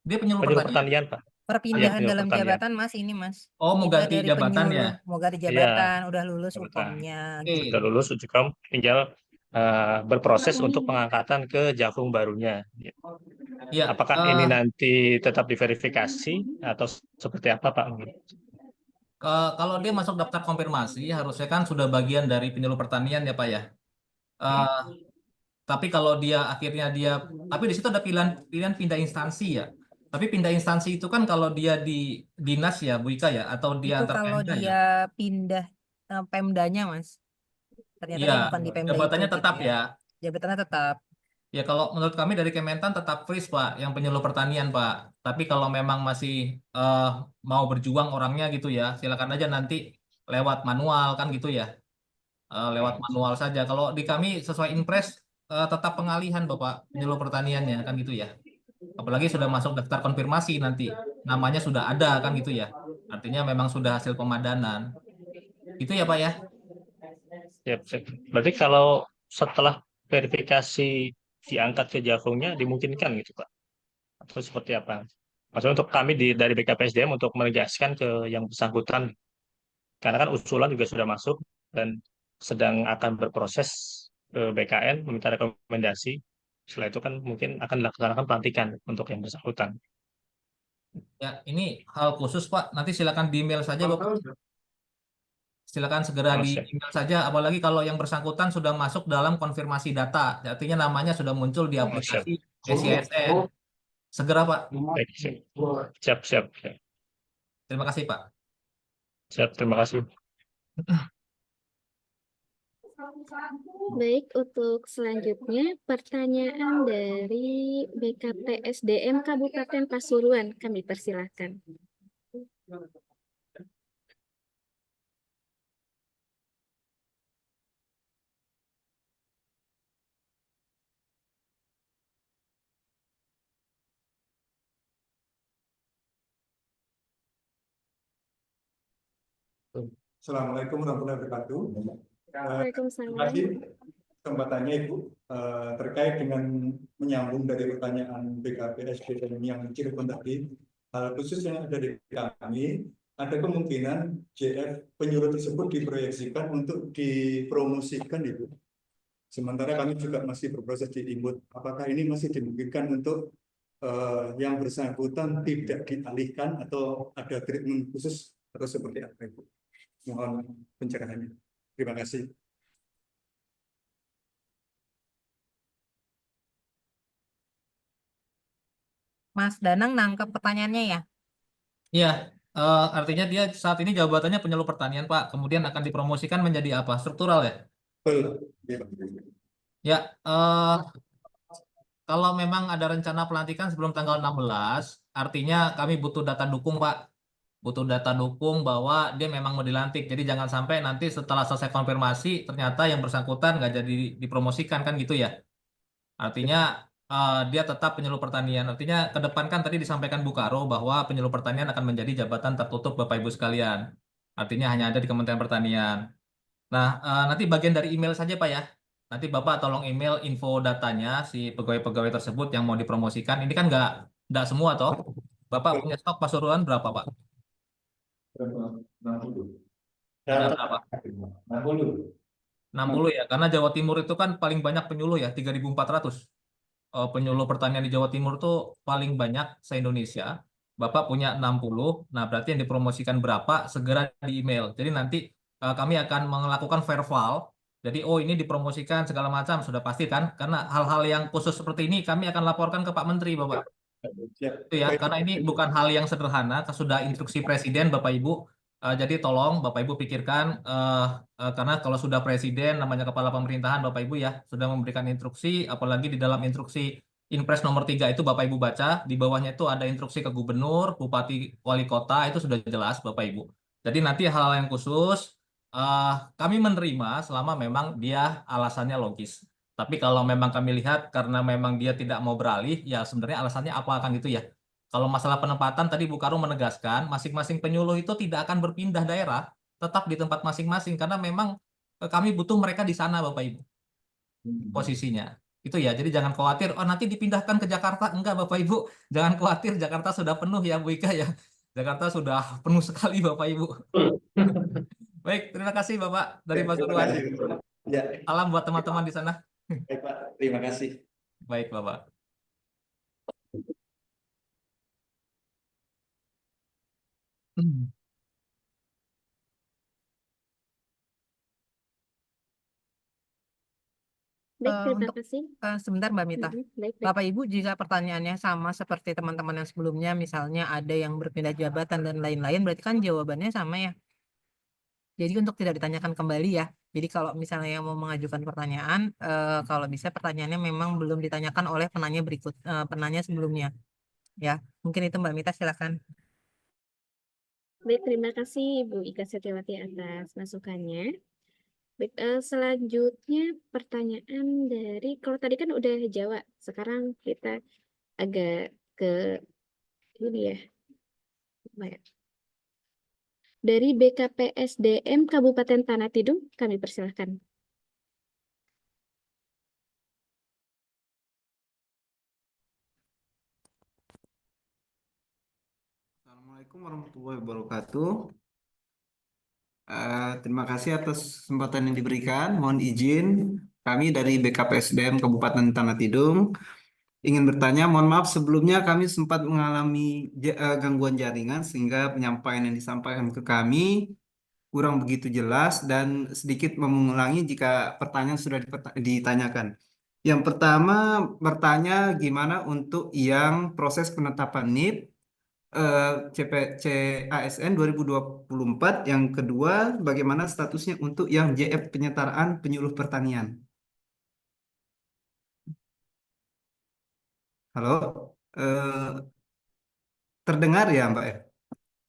Dia penyuluh Penyuluh pertanian. pertanian Pak. Iya, Perpindahan penyuluh dalam pertanian. jabatan Mas ini Mas. Oh, mau Kita ganti dari jabatan ya? penyuluh mau ganti Iya, jabatan, udah lulus jabatan. hukumnya Oke. gitu. Sudah lulus uji kom, tinggal berproses untuk pengangkatan ke jakung barunya. Iya, Apakah ini nanti tetap diverifikasi atau seperti apa Pak? kalau dia masuk daftar konfirmasi, harusnya kan sudah bagian dari penyuluh pertanian ya Pak ya. Eh, tapi kalau dia akhirnya tapi di situ ada pilihan pindah instansi ya. Tapi pindah instansi itu kan kalau dia di dinas ya, Bu Ika ya, atau dia Itu antar kalau Pemda ya. dia pindah Pemdanya Mas. Ternyata Iya, dia bukan di Pemda itu jabatannya gitu tetap ya. ya. Jabatannya tetap. Ya kalau menurut kami dari Kementan tetap freeze Pak, yang penyuluh pertanian Pak. Tapi kalau memang masih mau berjuang orangnya gitu ya, silakan aja nanti lewat manual kan gitu ya. Lewat manual saja. Kalau di kami sesuai impres tetap pengalihan Bapak penyuluh pertaniannya kan gitu ya. Apalagi sudah masuk daftar konfirmasi nanti namanya sudah ada kan gitu ya. Artinya memang sudah hasil pemadanan. Itu ya Pak ya. Siap, siap. Berarti kalau setelah verifikasi diangkat ke jakungnya dimungkinkan gitu Pak? Atau seperti apa? Maksudnya untuk kami dari BKPSDM untuk menegaskan ke yang bersangkutan, karena kan usulan juga sudah masuk dan sedang akan berproses ke BKN meminta rekomendasi. Setelah itu kan mungkin akan dilaksanakan pelantikan untuk yang bersangkutan. Ya, ini hal khusus Pak. Nanti silakan di email saja Bapak. Silakan segera Oh, di siap. email saja, apalagi kalau yang bersangkutan sudah masuk dalam konfirmasi data, artinya namanya sudah muncul di Oh, siap. aplikasi SISN. Segera Pak. Baik, siap. Siap, siap, siap. Terima kasih Pak. Siap, terima kasih. Baik, untuk selanjutnya pertanyaan dari BKPSDM Kabupaten Pasuruan. Kami persilahkan. Assalamualaikum warahmatullahi wabarakatuh. Waalaikumsalam. Terima kasih kesempatannya Ibu. Terkait dengan menyambung dari pertanyaan BKPSDM yang Cirebon tadi, hal khusus yang ada di kami, ada kemungkinan JF penyuluh tersebut diproyeksikan untuk dipromosikan Ibu. Sementara kami juga masih berproses di Imbud. Apakah ini masih dimungkinkan untuk yang bersangkutan tidak dialihkan atau ada treatment khusus atau seperti apa Ibu? Mohon pencerahannya. Terima kasih. Mas Danang nangkep pertanyaannya ya? Iya, artinya dia saat ini jabatannya penyuluh pertanian Pak, kemudian akan dipromosikan menjadi apa? Struktural ya? Ya, kalau memang ada rencana pelantikan sebelum tanggal 16, artinya kami butuh data dukung Pak. Butuh data dukung bahwa dia memang mau dilantik. Jadi jangan sampai nanti setelah selesai konfirmasi, ternyata yang bersangkutan nggak jadi dipromosikan kan gitu ya. Artinya dia tetap penyuluh pertanian. Artinya ke depan kan tadi disampaikan Bu Karo bahwa penyuluh pertanian akan menjadi jabatan tertutup Bapak Ibu sekalian. Artinya hanya ada di Kementerian Pertanian. Nah, nanti bagian dari email saja Pak ya. Nanti Bapak tolong email info datanya si pegawai-pegawai tersebut yang mau dipromosikan. Ini kan nggak semua toh. Bapak punya stok Pasuruan berapa Pak? Ada berapa? 60. 60 ya, karena Jawa Timur itu kan paling banyak penyuluh ya, 3.400. Penyuluh pertanian di Jawa Timur tuh paling banyak se-Indonesia. Bapak punya 60, nah berarti yang dipromosikan berapa, segera di email. Jadi nanti kami akan melakukan verval. Jadi, oh ini dipromosikan segala macam, sudah pasti kan? Karena hal-hal yang khusus seperti ini kami akan laporkan ke Pak Menteri, Bapak. Siap. Itu ya, karena ini bukan hal yang sederhana, sudah instruksi Presiden, Bapak Ibu. Jadi tolong Bapak Ibu pikirkan, karena kalau sudah Presiden, namanya Kepala Pemerintahan, Bapak Ibu ya, sudah memberikan instruksi, apalagi di dalam instruksi Inpres nomor 3 itu Bapak Ibu baca, di bawahnya itu ada instruksi ke Gubernur, Bupati, Wali Kota, itu sudah jelas Bapak Ibu. Jadi nanti hal yang khusus, kami menerima selama memang dia alasannya logis. Tapi kalau memang kami lihat karena memang dia tidak mau beralih, ya sebenarnya alasannya apa akan gitu ya. Kalau masalah penempatan tadi Bu Karung menegaskan, masing-masing penyuluh itu tidak akan berpindah daerah, tetap di tempat masing-masing karena memang kami butuh mereka di sana Bapak Ibu posisinya. Itu ya, jadi jangan khawatir, oh nanti dipindahkan ke Jakarta. Enggak Bapak Ibu, jangan khawatir, Jakarta sudah penuh ya Bu Ika ya. Jakarta sudah penuh sekali Bapak Ibu. Baik, terima kasih Bapak dari Terima Pasuruan. kasih. Ya, Salam buat teman-teman di sana. baik Pak. Terima kasih. Baik Bapak. Baik, terima Untuk kasih. sebentar Mbak Mita. Baik, baik. Bapak Ibu jika pertanyaannya sama seperti teman-teman yang sebelumnya, misalnya ada yang berpindah jabatan dan lain-lain, berarti kan jawabannya sama ya. Jadi untuk tidak ditanyakan kembali ya. Jadi kalau misalnya yang mau mengajukan pertanyaan, kalau bisa pertanyaannya memang belum ditanyakan oleh penanya sebelumnya. Ya, mungkin itu Mbak Mita, silakan. Baik, terima kasih Ibu Ika Setiawati atas masukannya. Baik, selanjutnya pertanyaan dari, kalau tadi kan udah Jawa, sekarang kita agak ke ini ya. Apa ya? Dari BKPSDM Kabupaten Tanah Tidung, kami persilahkan. Assalamualaikum warahmatullahi wabarakatuh. Terima kasih atas kesempatan yang diberikan. Mohon izin, kami dari BKPSDM Kabupaten Tanah Tidung ingin bertanya. Mohon maaf sebelumnya kami sempat mengalami gangguan jaringan sehingga penyampaian yang disampaikan ke kami kurang begitu jelas dan sedikit mengulangi jika pertanyaan sudah ditanyakan. Yang pertama bertanya gimana untuk yang proses penetapan NIP CASN 2024. Yang kedua, bagaimana statusnya untuk yang JF penyetaraan penyuluh pertanian? Halo, terdengar ya Mbak ya?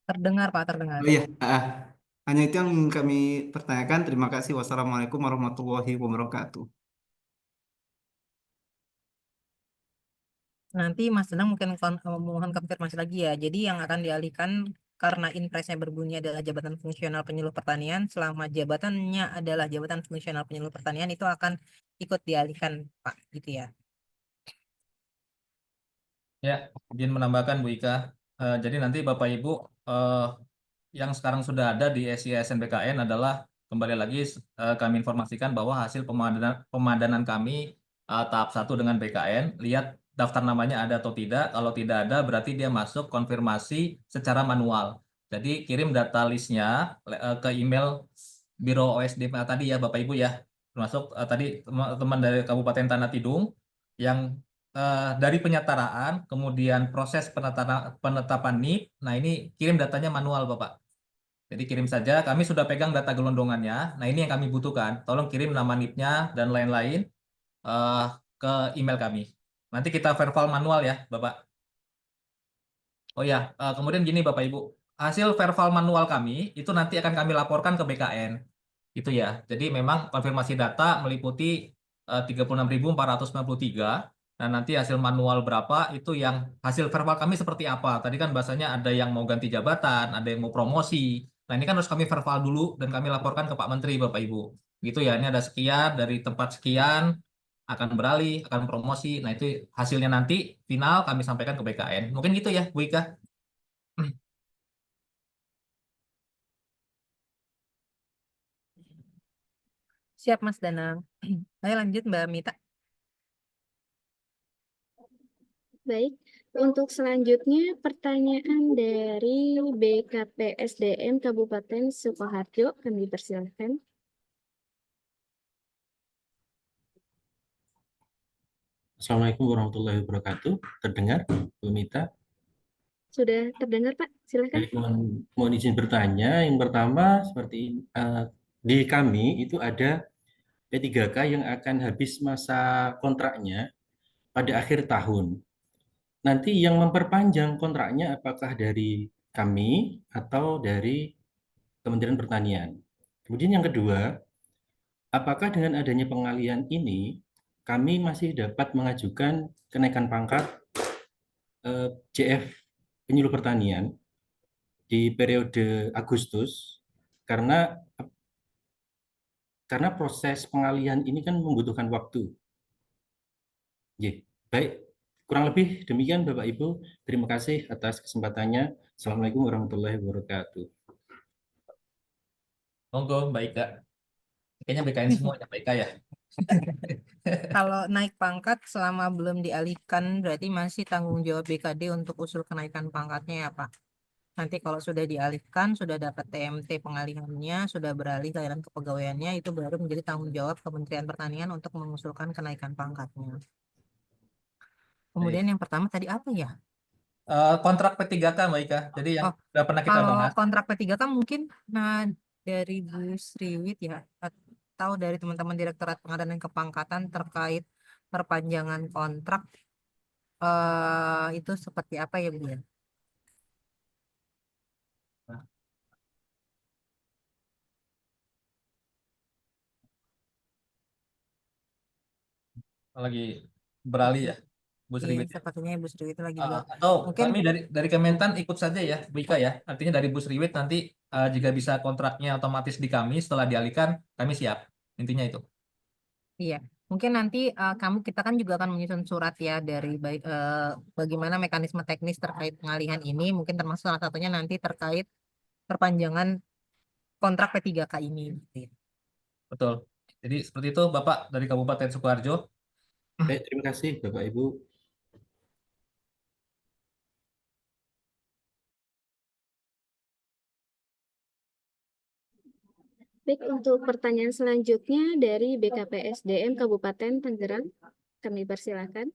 Terdengar Pak, terdengar. Oh iya, hanya itu yang ingin kami pertanyakan. Terima kasih. Wassalamualaikum warahmatullahi wabarakatuh. Nanti Mas Danang mungkin mohon konfirmasi lagi ya. Jadi yang akan dialihkan karena impresnya berbunyi adalah jabatan fungsional penyuluh pertanian, selama jabatannya adalah jabatan fungsional penyuluh pertanian itu akan ikut dialihkan Pak, gitu ya. Ya, izin menambahkan Bu Ika. Jadi nanti Bapak Ibu yang sekarang sudah ada di SISN BKN adalah kembali lagi kami informasikan bahwa hasil pemadanan kami tahap 1 dengan BKN, lihat daftar namanya ada atau tidak. Kalau tidak ada berarti dia masuk konfirmasi secara manual. Jadi kirim data listnya ke email Biro OSDP tadi ya Bapak Ibu ya. Termasuk tadi teman-teman dari Kabupaten Tanah Tidung yang dari penyetaraan, kemudian proses penetapan NIP. Nah ini kirim datanya manual Bapak. Jadi kirim saja, kami sudah pegang data gelondongannya. Nah ini yang kami butuhkan. Tolong kirim nama NIP-nya dan lain-lain ke email kami. Nanti kita verbal manual ya Bapak. Oh ya, kemudian gini Bapak Ibu. Hasil verbal manual kami itu nanti akan kami laporkan ke BKN. Itu ya. Jadi memang konfirmasi data meliputi 36.493. Nah, nanti hasil manual berapa itu yang hasil verbal kami seperti apa. Tadi kan bahasanya ada yang mau ganti jabatan, ada yang mau promosi. Nah, ini kan harus kami verbal dulu dan kami laporkan ke Pak Menteri, Bapak Ibu. Gitu ya, ini ada sekian dari tempat sekian akan beralih, akan promosi. Nah, itu hasilnya nanti final kami sampaikan ke BKN. Mungkin gitu ya, Bu Ika. Siap Mas Danang. Ayo lanjut Mbak Mita. Baik, untuk selanjutnya pertanyaan dari BKPSDM Kabupaten Sukoharjo, kami persilahkan. Assalamualaikum warahmatullahi wabarakatuh. Terdengar, Bu Mita? Sudah terdengar Pak, silakan. Baik, mohon izin bertanya. Yang pertama, seperti di kami itu ada P3K yang akan habis masa kontraknya pada akhir tahun. Nanti yang memperpanjang kontraknya apakah dari kami atau dari Kementerian Pertanian? Kemudian yang kedua, apakah dengan adanya pengalihan ini kami masih dapat mengajukan kenaikan pangkat JF penyuluh pertanian di periode Agustus karena proses pengalihan ini kan membutuhkan waktu. Baik, kurang lebih demikian Bapak Ibu. Terima kasih atas kesempatannya. Assalamualaikum warahmatullahi wabarakatuh. Monggo Mbak Ika. Kayaknya BKN semuanya Mbak Ika ya. Kalau naik pangkat selama belum dialihkan berarti masih tanggung jawab BKD untuk usul kenaikan pangkatnya ya Pak. Nanti kalau sudah dialihkan, sudah dapat TMT pengalihannya, sudah beralih ke dalam kepegawaiannya, itu baru menjadi tanggung jawab Kementerian Pertanian untuk mengusulkan kenaikan pangkatnya. Kemudian yang pertama tadi apa ya? Kontrak P3K Mbak Ika. Jadi yang sudah pernah kita Kalau bahas. kontrak P3K mungkin dari Bu Sriwit ya, atau dari teman-teman Direktorat Pengadaan dan Kepangkatan terkait perpanjangan kontrak itu seperti apa ya Bu ya? Lagi beralih ya Bu Iya, Sriwit. sepertinya Bu Sriwit lagi juga. Atau Mungkin kami dari Kementan ikut saja ya Bu Ika ya. Artinya dari Bu Sriwit nanti jika bisa kontraknya otomatis di kami setelah dialihkan, kami siap. Intinya itu. iya, mungkin nanti kita kan juga akan menyusun surat ya dari bagaimana mekanisme teknis terkait pengalihan ini. Mungkin termasuk salah satunya nanti terkait perpanjangan kontrak P3K ini. Betul. Jadi seperti itu Bapak dari Kabupaten Sukoharjo. Baik, terima kasih Bapak Ibu. Baik, untuk pertanyaan selanjutnya dari BKPSDM Kabupaten Tangerang, kami persilakan.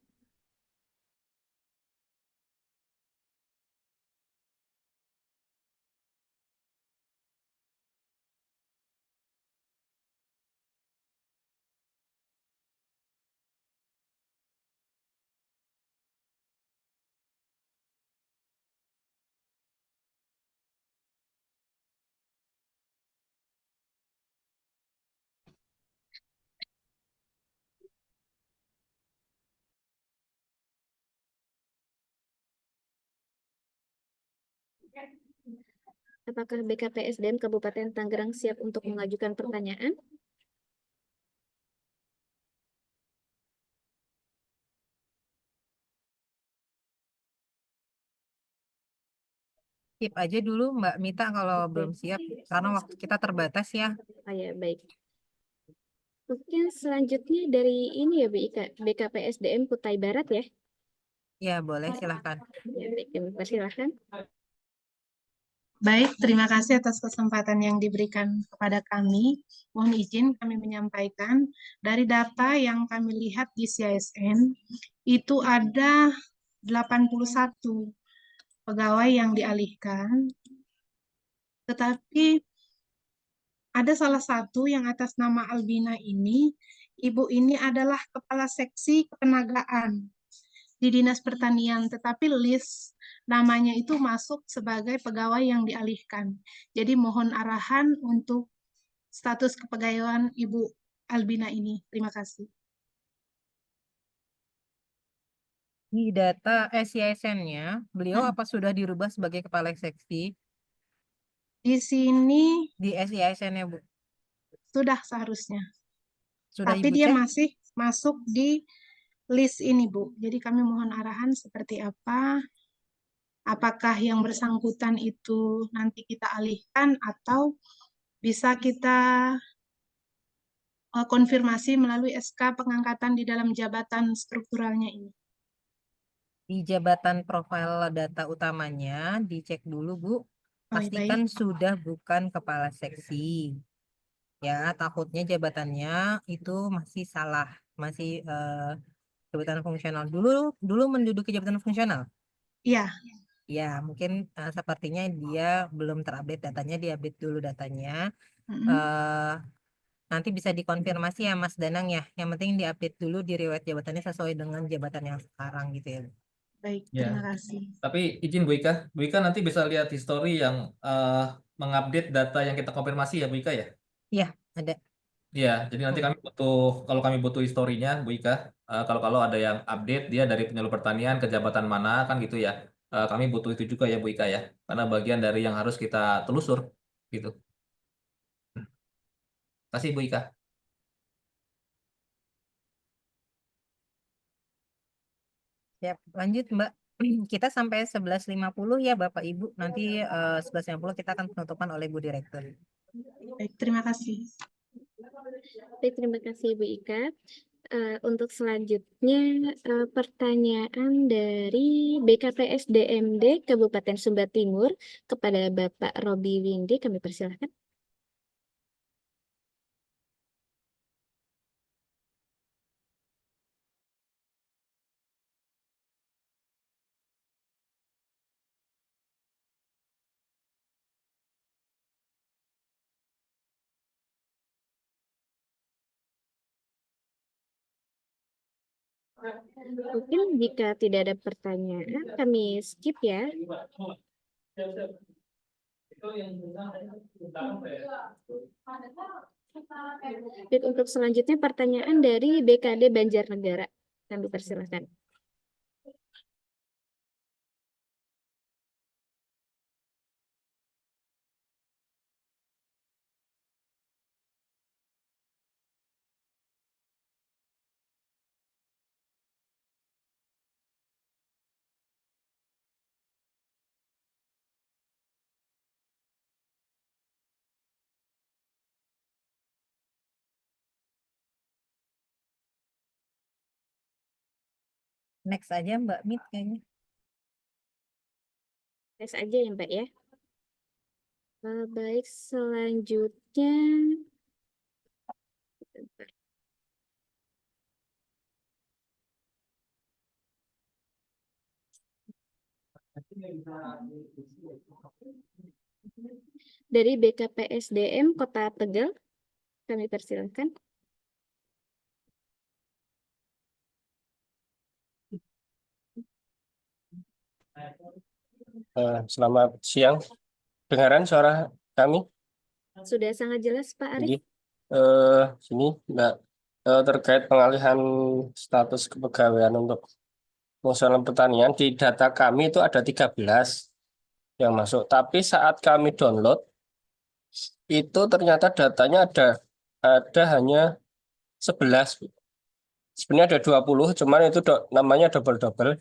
Apakah BKPSDM Kabupaten Tangerang siap untuk mengajukan pertanyaan? Skip aja dulu Mbak Mita kalau belum siap, karena waktu kita terbatas ya. Oh ya, baik. Mungkin selanjutnya dari ini ya Bu Ika, BKPSDM Kutai Barat ya? Ya, boleh, silahkan. Ya, baik, kami persilahkan. Baik, terima kasih atas kesempatan yang diberikan kepada kami. Mohon izin kami menyampaikan dari data yang kami lihat di CISN, itu ada 81 pegawai yang dialihkan, tetapi ada salah satu yang atas nama Albina ini, ibu ini adalah kepala seksi ketenagaan di Dinas Pertanian, tetapi list namanya itu masuk sebagai pegawai yang dialihkan. Jadi mohon arahan untuk status kepegawaian Ibu Albina ini. Terima kasih. Di data CISN-nya, beliau apa sudah dirubah sebagai kepala seksi? Di sini di CISN-nya Bu. Sudah seharusnya. Sudah Tapi Ibu dia cek? masih masuk di list ini, Bu. Jadi kami mohon arahan seperti apa. Apakah yang bersangkutan itu nanti kita alihkan atau bisa kita konfirmasi melalui SK pengangkatan di dalam jabatan strukturalnya ini. Di jabatan profil data utamanya dicek dulu Bu, Oh, baik. pastikan sudah bukan kepala seksi. Ya, takutnya jabatannya itu masih salah, masih jabatan fungsional. Dulu menduduki jabatan fungsional. Iya. Ya, mungkin sepertinya dia belum terupdate datanya, diupdate dulu datanya. Mm-mm. Nanti bisa dikonfirmasi ya Mas Danang ya. Yang penting diupdate dulu di riwayat jabatannya sesuai dengan jabatan yang sekarang gitu ya. Baik, Ya. terima kasih. Tapi izin Bu Ika nanti bisa lihat history yang mengupdate data yang kita konfirmasi ya Bu Ika ya. Iya, ada. Iya, jadi nanti kalau kami butuh historinya Bu Ika, kalau ada yang update dia dari penyuluh pertanian ke jabatan mana kan gitu ya. Kami butuh itu juga ya Bu Ika ya, karena bagian dari yang harus kita telusur gitu. Terima kasih Bu Ika. Siap, lanjut Mbak. Kita sampai 11.50 ya Bapak Ibu. Nanti 11.50 kita akan penutupan oleh Bu Direktur. Baik, terima kasih. Baik, terima kasih Bu Ika. Untuk selanjutnya pertanyaan dari BKPSDMD Kabupaten Sumba Timur kepada Bapak Robi Windy, kami persilahkan. Mungkin jika tidak ada pertanyaan, kami skip ya. Baik, untuk selanjutnya pertanyaan dari BKD Banjarnegara. Kami persilahkan. Next aja Mbak Mit kayaknya. Tes aja ya Mbak ya. Baik, selanjutnya dari BKPSDM Kota Tegal, kami persilahkan. Selamat siang. Dengaran suara kami? Sudah sangat jelas Pak Arief. Jadi, sini Mbak, terkait pengalihan status kepegawaian untuk fungsional pertanian di data kami itu ada 13 yang masuk. Tapi saat kami download itu ternyata datanya ada hanya 11. Sebenarnya ada 20, cuman itu namanya double-double.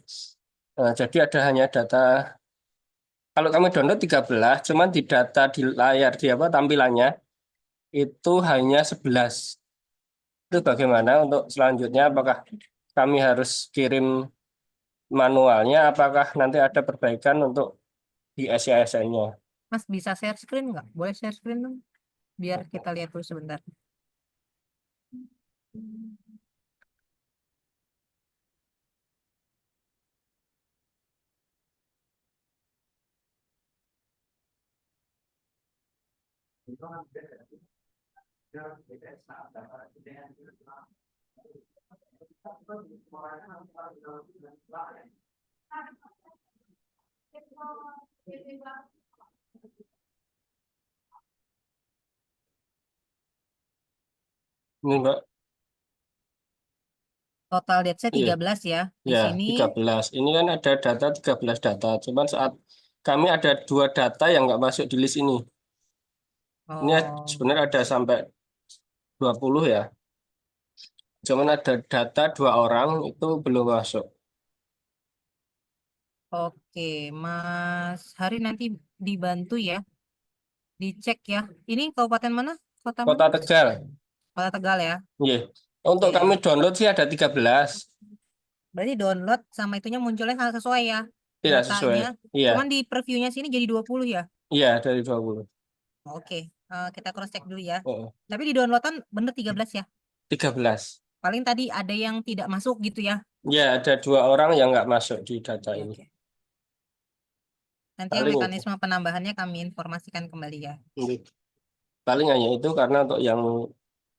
Nah, jadi ada hanya data. Kalau kami download 13, cuman di data di layar di tampilannya itu hanya 11. Itu bagaimana untuk selanjutnya? Apakah kami harus kirim manualnya? Apakah nanti ada perbaikan untuk di SISN-nya? Mas bisa share screen nggak? Boleh share screen dong? Biar kita lihat dulu sebentar. Ini Mbak. Total data-nya Iya. 13 ya. Di Ya, sini 13. Ini kan ada data 13 data. Cuman saat kami ada 2 data yang nggak masuk di list ini. Ini sebenarnya ada sampai 20 ya. Cuman ada data 2 orang itu belum masuk. Oke, Mas Hari nanti dibantu ya. Dicek ya. Ini kabupaten mana? Kota Kota mana? Tegal. Kota Tegal ya. Iya. Untuk Oke. kami download sih ada 13. Berarti download sama itunya munculnya hal sesuai ya Tidak sesuai. datanya. Iya. Cuman di previewnya sini jadi 20 ya. Iya, dari 20. Oke, kita cross check dulu ya. Oh, Tapi di downloadan bener 13 ya. 13. Paling tadi ada yang tidak masuk gitu ya. Ya, ada 2 orang yang nggak masuk di data ini. Oke. Nanti yang Paling itu. mekanisme penambahannya kami informasikan kembali ya. Iya. Paling hanya itu karena untuk yang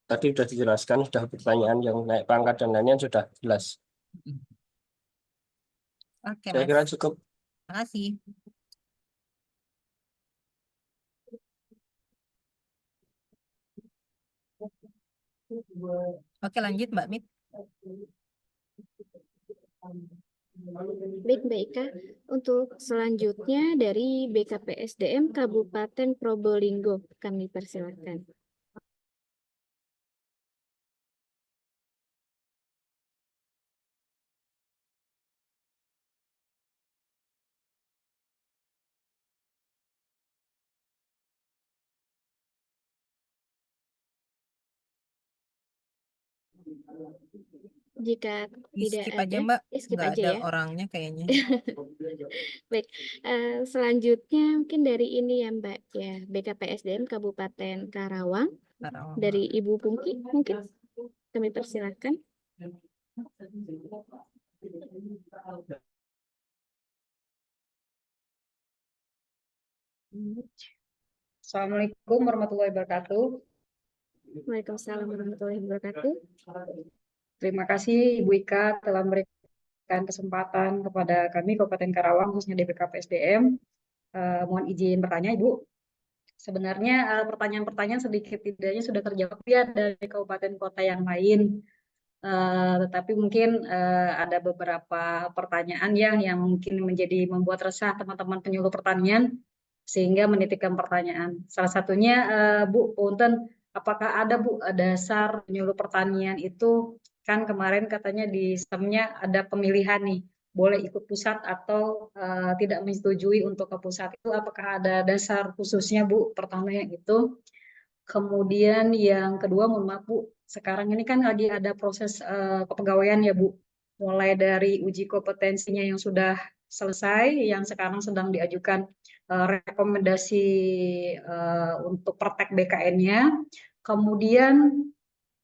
tadi sudah dijelaskan, sudah pertanyaan yang naik pangkat dan lainnya sudah jelas. Oke, Saya Mas. kira cukup. Terima kasih. Oke, lanjut Mbak Mit. Baik, Mbak Ika. Untuk selanjutnya dari BKPSDM Kabupaten Probolinggo, kami persilakan. Jika tidak Skip ada, aja Mbak, skip nggak aja ada ya. orangnya kayaknya. Baik, selanjutnya mungkin dari ini ya Mbak ya, BKPSDM Kabupaten Karawang, dari Ibu Pungki mungkin kami persilakan. Assalamualaikum warahmatullahi wabarakatuh. Waalaikumsalam warahmatullahi wabarakatuh. Terima kasih Ibu Ika telah memberikan kesempatan kepada kami Kabupaten Karawang khususnya DPKPSDM. Mohon izin bertanya Ibu. Sebenarnya pertanyaan-pertanyaan sedikit tidaknya sudah terjawab ya dari kabupaten kota yang lain. Tetapi mungkin ada beberapa pertanyaan yang mungkin membuat resah teman-teman penyuluh pertanian sehingga menitipkan pertanyaan. Salah satunya Bu Punten, apakah ada Bu dasar penyuluh pertanian itu kan kemarin katanya di sistemnya ada pemilihan nih, boleh ikut pusat atau tidak menyetujui untuk ke pusat itu, apakah ada dasar khususnya Bu? Pertama yang itu. Kemudian yang kedua, mohon maaf Bu, sekarang ini kan lagi ada proses kepegawaian ya Bu, mulai dari uji kompetensinya yang sudah selesai, yang sekarang sedang diajukan rekomendasi untuk praktek BKN-nya. Kemudian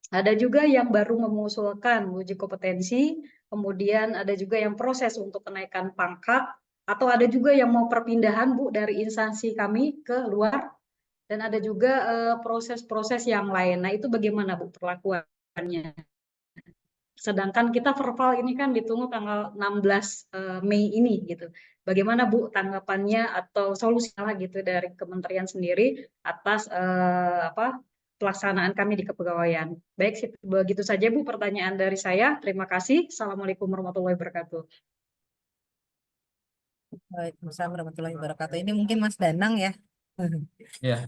ada juga yang baru mengusulkan uji kompetensi, kemudian ada juga yang proses untuk kenaikan pangkat, atau ada juga yang mau perpindahan Bu dari instansi kami ke luar, dan ada juga proses-proses yang lain. Nah, itu bagaimana Bu perlakuannya? Sedangkan kita verbal ini kan ditunggu tanggal 16 Mei ini gitu. Bagaimana Bu tanggapannya atau solusinya gitu dari kementerian sendiri atas pelaksanaan kami di kepegawaian. Baik, begitu saja Bu pertanyaan dari saya. Terima kasih. Assalamualaikum warahmatullahi wabarakatuh. Waalaikumsalam warahmatullahi wabarakatuh. Ini mungkin Mas Danang ya. Ya,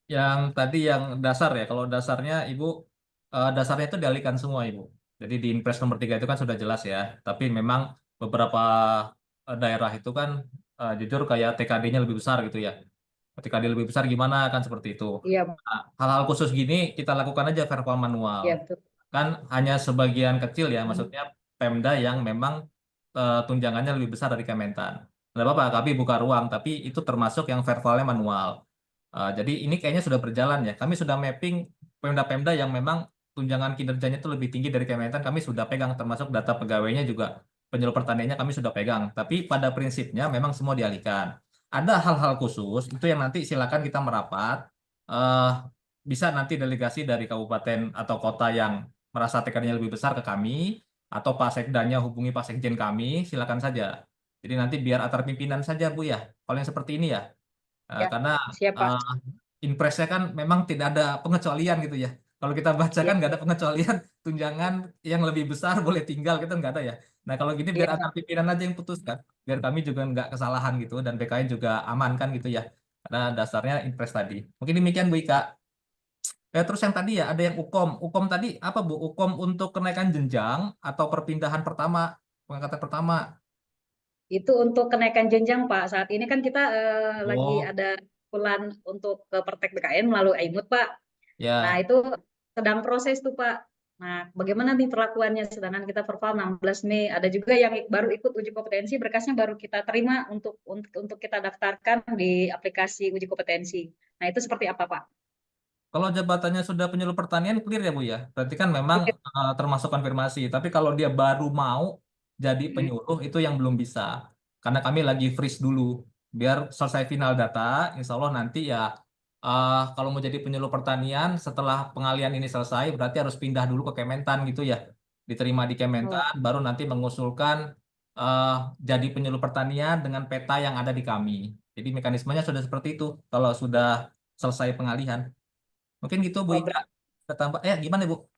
yang tadi yang dasar ya, kalau dasarnya Ibu, dasarnya itu dialihkan semua Ibu. Jadi di Inpres nomor 3 itu kan sudah jelas ya, tapi memang beberapa daerah itu kan jujur kayak TKD-nya lebih besar gitu ya. TKD lebih besar gimana kan seperti itu. Iya, Nah, hal-hal khusus gini kita lakukan aja verbal manual. iya betul. Kan hanya sebagian kecil ya, maksudnya Pemda yang memang tunjangannya lebih besar dari Kementan. Nggak apa-apa, kami buka ruang, tapi itu termasuk yang verbalnya manual. Jadi ini kayaknya sudah berjalan ya. Kami sudah mapping Pemda-Pemda yang memang tunjangan kinerjanya itu lebih tinggi dari Kementan, kami sudah pegang, termasuk data pegawainya juga, penyuluh pertaniannya kami sudah pegang. Tapi pada prinsipnya memang semua dialihkan. Ada hal-hal khusus, itu yang nanti silakan kita merapat. Bisa nanti delegasi dari kabupaten atau kota yang merasa TKD-nya lebih besar ke kami, atau Pak Sekdanya hubungi Pak Sekjen kami, silakan saja. Jadi nanti biar antar pimpinan saja Bu ya, kalau yang seperti ini ya. Ya, Karena siap Pak. Inpresnya kan memang tidak ada pengecualian gitu ya. Kalau kita baca kan nggak ada pengecualian, tunjangan yang lebih besar boleh tinggal, kita nggak ada ya. Nah kalau gini biar Iya, antar pimpinan aja yang putuskan, biar kami juga nggak kesalahan gitu, dan BKN juga aman kan gitu ya. Karena dasarnya Inpres tadi. Mungkin demikian Bu Ika. Terus yang tadi ya ada yang UKOM. UKOM tadi apa Bu? UKOM untuk kenaikan jenjang atau perpindahan pertama, pengangkatan pertama? Itu untuk kenaikan jenjang Pak. Saat ini kan kita lagi Oh, ada bulan untuk ke praktek BKN melalui AIMUT Pak. Nah ya. itu sedang proses tuh Pak. Nah, bagaimana nih perlakuannya? Sedangkan kita perform 16 Mei, ada juga yang baru ikut uji kompetensi, berkasnya baru kita terima untuk kita daftarkan di aplikasi uji kompetensi. Nah, itu seperti apa Pak? Kalau jabatannya sudah penyuluh pertanian clear ya Bu ya. Berarti kan memang termasuk konfirmasi. Tapi kalau dia baru mau jadi penyuluh itu yang belum bisa. Karena kami lagi freeze dulu. Biar selesai final data, insya Allah nanti ya kalau mau jadi penyuluh pertanian setelah pengalian ini selesai berarti harus pindah dulu ke Kementan gitu ya. Diterima di Kementan, baru nanti mengusulkan jadi penyuluh pertanian dengan peta yang ada di kami. Jadi mekanismenya sudah seperti itu kalau sudah selesai pengalihan. Mungkin gitu Bu Ika. Kita tambah. Gimana Bu?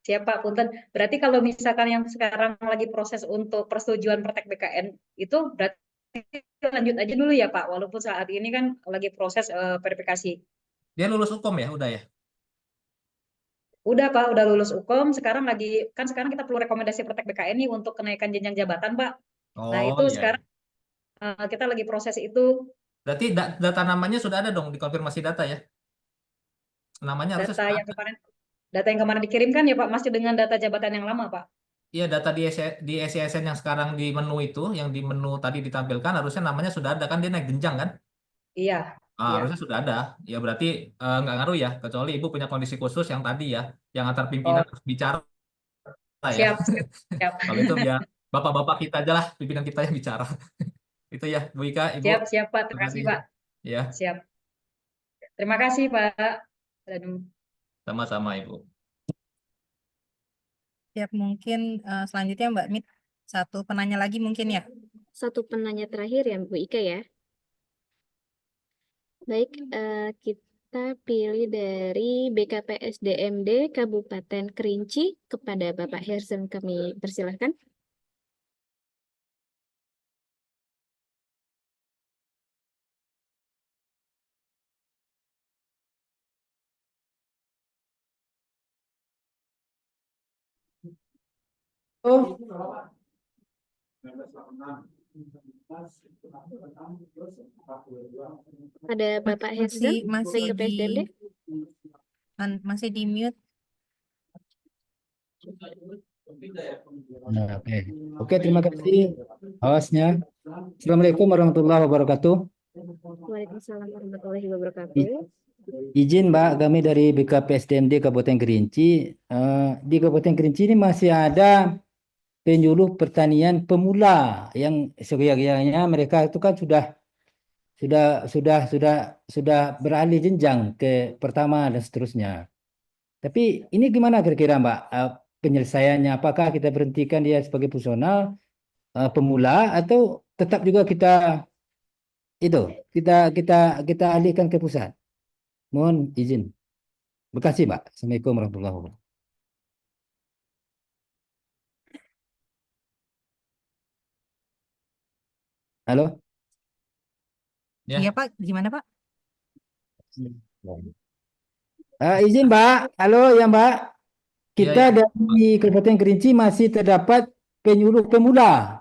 Siap Pak, punten. Berarti kalau misalkan yang sekarang lagi proses untuk persetujuan Praktek BKN itu berarti lanjut aja dulu ya Pak, walaupun saat ini kan lagi proses verifikasi. Dia lulus hukum ya, udah ya? Udah Pak, udah lulus hukum. Sekarang kita perlu rekomendasi Praktek BKN nih untuk kenaikan jenjang jabatan Pak. Nah Oh itu iya. sekarang kita lagi proses itu. Berarti data namanya sudah ada dong di konfirmasi data ya? Namanya harusnya Data sudah yang ada. kemarin dikirimkan ya Pak, masih dengan data jabatan yang lama Pak. Iya, data di SCSN yang sekarang di menu itu, yang di menu tadi ditampilkan, harusnya namanya sudah ada kan, dia naik jenjang kan? Iya. Iya. Harusnya sudah ada. Ya berarti nggak ngaruh ya, kecuali Ibu punya kondisi khusus yang tadi ya, yang antar pimpinan harus bicara ya. Siap. Kalau itu biar bapak-bapak kita aja lah, pimpinan kita yang bicara. Itu ya, Bu Ika, Ibu. Siap Pak, terima kasih Pak. Ya. Siap. Terima kasih Pak. Sama-sama Ibu. Siap, mungkin selanjutnya Mbak Mit, satu penanya lagi mungkin ya. Satu penanya terakhir ya Bu Ika ya. Baik, kita pilih dari BKPSDMD Kabupaten Kerinci kepada Bapak Herzen, kami persilahkan. Ada Bapak Herzen masih BKPSDMD. Masih di mute. Nah, Oke, terima kasih hostnya. Assalamualaikum warahmatullahi wabarakatuh. Waalaikumsalam warahmatullahi wabarakatuh. Izin Mbak, kami dari BKPSDMD Kabupaten Kerinci. Di Kabupaten Kerinci ini masih ada penyuluh pertanian pemula yang seyogyanya mereka itu kan sudah beralih jenjang ke pertama dan seterusnya. Tapi ini gimana kira-kira Mbak penyelesaiannya? Apakah kita berhentikan dia sebagai fungsional pemula atau tetap juga kita alihkan ke pusat? Mohon izin. Terima kasih Mbak. Assalamualaikum warahmatullahi wabarakatuh. Halo? Ya. Iya Pak, gimana Pak? Izin Mbak, halo ya Mbak. Kita dari Kabupaten Kerinci masih terdapat penyuluh pemula.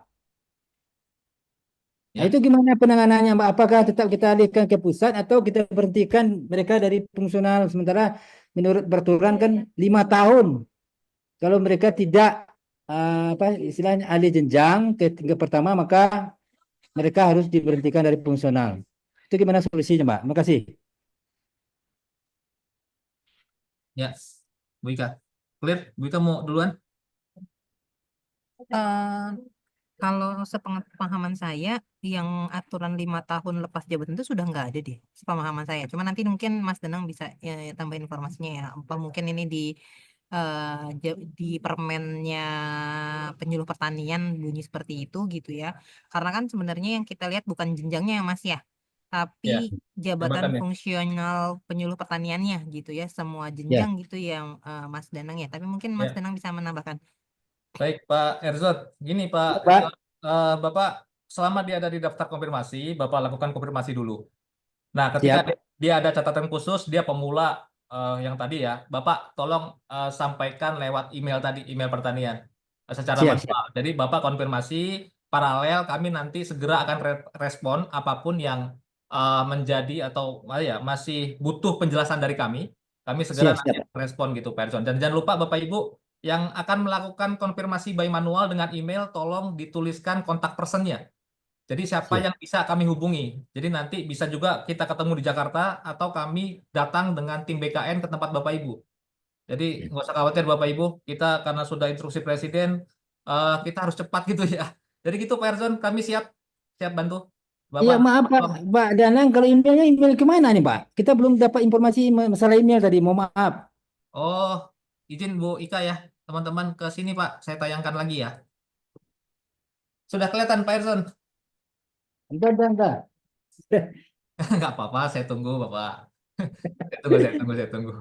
Nah, itu gimana penanganannya Mbak? Apakah tetap kita alihkan ke pusat atau kita berhentikan mereka dari fungsional sementara menurut peraturan kan 5 tahun. Kalau mereka tidak istilahnya alih jenjang ke tingkat pertama maka mereka harus diberhentikan dari fungsional. Itu gimana solusinya Mbak? Terima kasih. Ya, Bu Ika. Clear? Bu Ika mau duluan? Kalau sepemahaman saya, yang aturan 5 tahun lepas jabatan itu sudah nggak ada deh, sepemahaman saya. Cuma nanti mungkin Mas Danang bisa tambah informasinya ya. Apa mungkin ini di permennya penyuluh pertanian bunyi seperti itu gitu ya. Karena kan sebenarnya yang kita lihat bukan jenjangnya ya Mas ya, tapi jabatan jabatannya. fungsional penyuluh pertaniannya gitu ya. Semua jenjang gitu yang Mas Danang ya. Tapi mungkin Mas Danang bisa menambahkan. Baik, Pak Erzot. Gini, Pak Pak. Bapak, selama dia ada di daftar konfirmasi, Bapak lakukan konfirmasi dulu. Nah, ketika dia ada catatan khusus, dia pemula yang tadi ya, Bapak tolong sampaikan lewat email tadi, email pertanian, secara manual. Jadi Bapak konfirmasi, paralel kami nanti segera akan respon apapun yang menjadi atau masih butuh penjelasan dari kami. Kami segera Siap, nanti siap. respon gitu Pak Erzon. Dan jangan lupa Bapak Ibu yang akan melakukan konfirmasi by manual dengan email, tolong dituliskan kontak personnya. Jadi siapa Siap. yang bisa kami hubungi. Jadi nanti bisa juga kita ketemu di Jakarta atau kami datang dengan tim BKN ke tempat Bapak Ibu. Jadi nggak usah khawatir Bapak Ibu, kita karena sudah instruksi Presiden, kita harus cepat gitu ya. Jadi gitu Pak Erzon, kami siap bantu. Iya, Bapak, maaf Pak Danang, kalau emailnya email kemana nih Pak? Kita belum dapat informasi masalah email tadi, mohon maaf. oh izin Bu Ika ya, teman-teman ke sini Pak, saya tayangkan lagi ya. Sudah kelihatan Pak Erzon? Enggak. Nggak apa-apa, saya tunggu Bapak. Saya tunggu.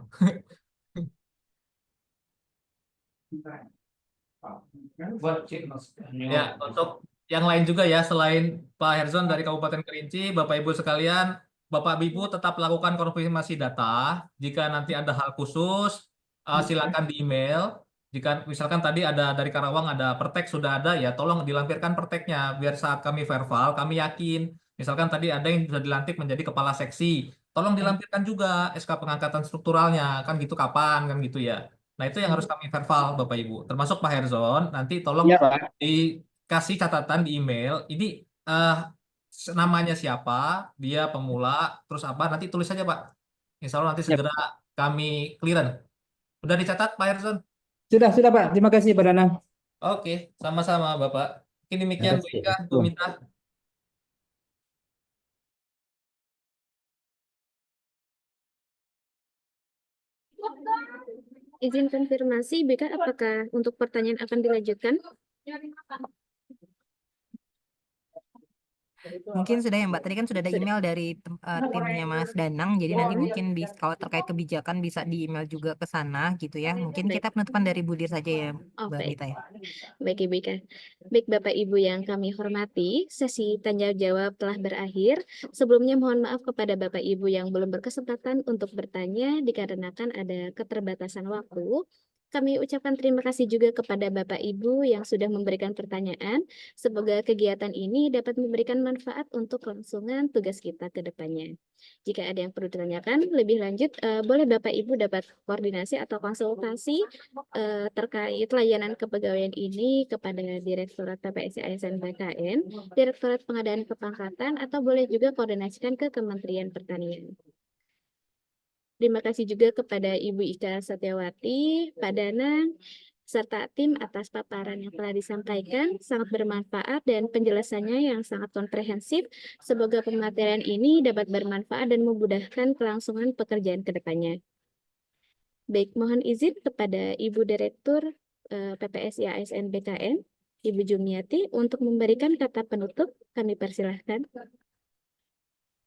Ya, untuk yang lain juga ya, selain Pak Herzon dari Kabupaten Kerinci, Bapak Ibu sekalian, Bapak Ibu tetap lakukan konfirmasi data. Jika nanti ada hal khusus, silakan di email. Jika misalkan tadi ada dari Karawang ada pertek sudah ada ya, tolong dilampirkan perteknya biar saat kami verbal kami yakin. Misalkan tadi ada yang sudah dilantik menjadi kepala seksi, tolong dilampirkan juga SK pengangkatan strukturalnya, kan gitu kapan kan gitu ya. Nah, itu yang harus kami verbal, Bapak Ibu. Termasuk Pak Herzon, nanti tolong Iya Pak. dikasih catatan di email. Ini namanya siapa, dia pemula, terus apa, nanti tulis saja Pak. Insya Allah nanti Siap. segera kami clearance. Udah dicatat Pak Herzon? Sudah Pak. Terima kasih Pak Danang. Oke, sama-sama Bapak. Mungkin demikian Bu Ika, Bu Mita. Izin konfirmasi, BK, apakah untuk pertanyaan akan dilanjutkan? Mungkin sudah ya Mbak, tadi kan sudah ada email dari timnya Mas Danang, jadi nanti mungkin kalau terkait kebijakan bisa di email juga ke sana gitu ya. Mungkin kita penutupan dari Budir saja ya Oh, Mbak baik. Mita ya. Baik, Ibu Ika. Baik, Bapak Ibu yang kami hormati, sesi tanya jawab telah berakhir. Sebelumnya mohon maaf kepada Bapak Ibu yang belum berkesempatan untuk bertanya dikarenakan ada keterbatasan waktu. Kami ucapkan terima kasih juga kepada Bapak Ibu yang sudah memberikan pertanyaan. Semoga kegiatan ini dapat memberikan manfaat untuk kelangsungan tugas kita ke depannya. Jika ada yang perlu ditanyakan lebih lanjut, boleh Bapak Ibu dapat koordinasi atau konsultasi terkait layanan kepegawaian ini kepada Direktorat PPSI ASN BKN, Direktorat Pengadaan Kepangkatan, atau boleh juga koordinasikan ke Kementerian Pertanian. Terima kasih juga kepada Ibu Ika Satyawati, Pak Danang, serta tim atas paparan yang telah disampaikan, sangat bermanfaat dan penjelasannya yang sangat komprehensif. Semoga pematerian ini dapat bermanfaat dan memudahkan kelangsungan pekerjaan ke depannya. Baik, mohon izin kepada Ibu Direktur PPSI ASN BKN, Ibu Jumiati, untuk memberikan kata penutup. Kami persilahkan.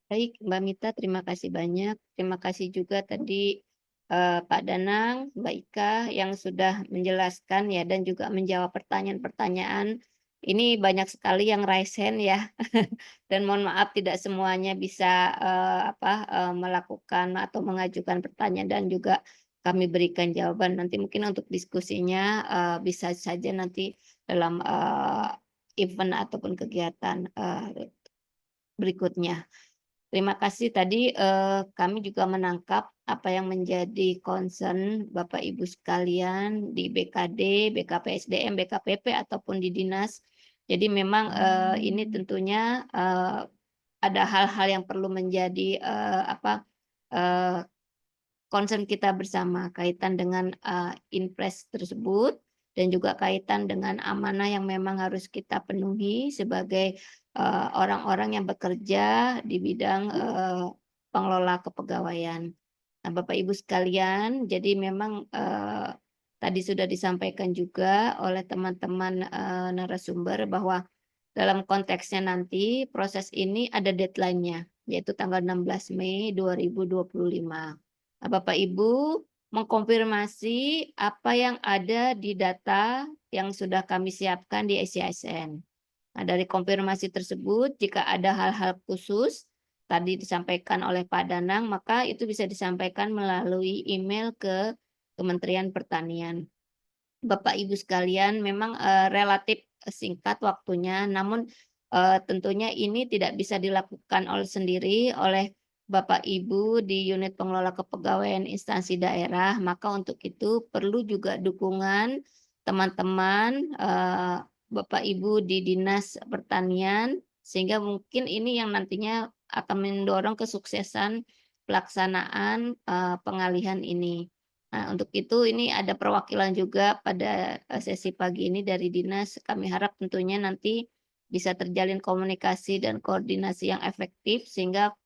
Baik, Mbak Mita, terima kasih banyak. Terima kasih juga tadi Pak Danang, Mbak Ika yang sudah menjelaskan ya dan juga menjawab pertanyaan-pertanyaan. Ini banyak sekali yang raise hand ya, dan mohon maaf tidak semuanya bisa melakukan atau mengajukan pertanyaan dan juga kami berikan jawaban. Nanti mungkin untuk diskusinya bisa saja nanti dalam event ataupun kegiatan berikutnya. Terima kasih tadi kami juga menangkap apa yang menjadi concern Bapak Ibu sekalian di BKD, BKPSDM, BKPP ataupun di dinas. Jadi memang ini tentunya ada hal-hal yang perlu menjadi concern kita bersama kaitan dengan Inpres tersebut dan juga kaitan dengan amanah yang memang harus kita penuhi sebagai orang-orang yang bekerja di bidang pengelola kepegawaian. Nah, Bapak Ibu sekalian, jadi memang tadi sudah disampaikan juga oleh teman-teman narasumber bahwa dalam konteksnya nanti proses ini ada deadline-nya, yaitu tanggal 16 Mei 2025. Nah, Bapak Ibu mengkonfirmasi apa yang ada di data yang sudah kami siapkan di SCSN. Nah, dari konfirmasi tersebut, jika ada hal-hal khusus tadi disampaikan oleh Pak Danang, maka itu bisa disampaikan melalui email ke Kementerian Pertanian. Bapak Ibu sekalian, memang relatif singkat waktunya, namun tentunya ini tidak bisa dilakukan oleh sendiri oleh Bapak Ibu di unit pengelola kepegawaian instansi daerah, maka untuk itu perlu juga dukungan teman-teman Bapak Ibu di Dinas Pertanian, sehingga mungkin ini yang nantinya akan mendorong kesuksesan pelaksanaan pengalihan ini. Nah, untuk itu ini ada perwakilan juga pada sesi pagi ini dari dinas. Kami harap tentunya nanti bisa terjalin komunikasi dan koordinasi yang efektif sehingga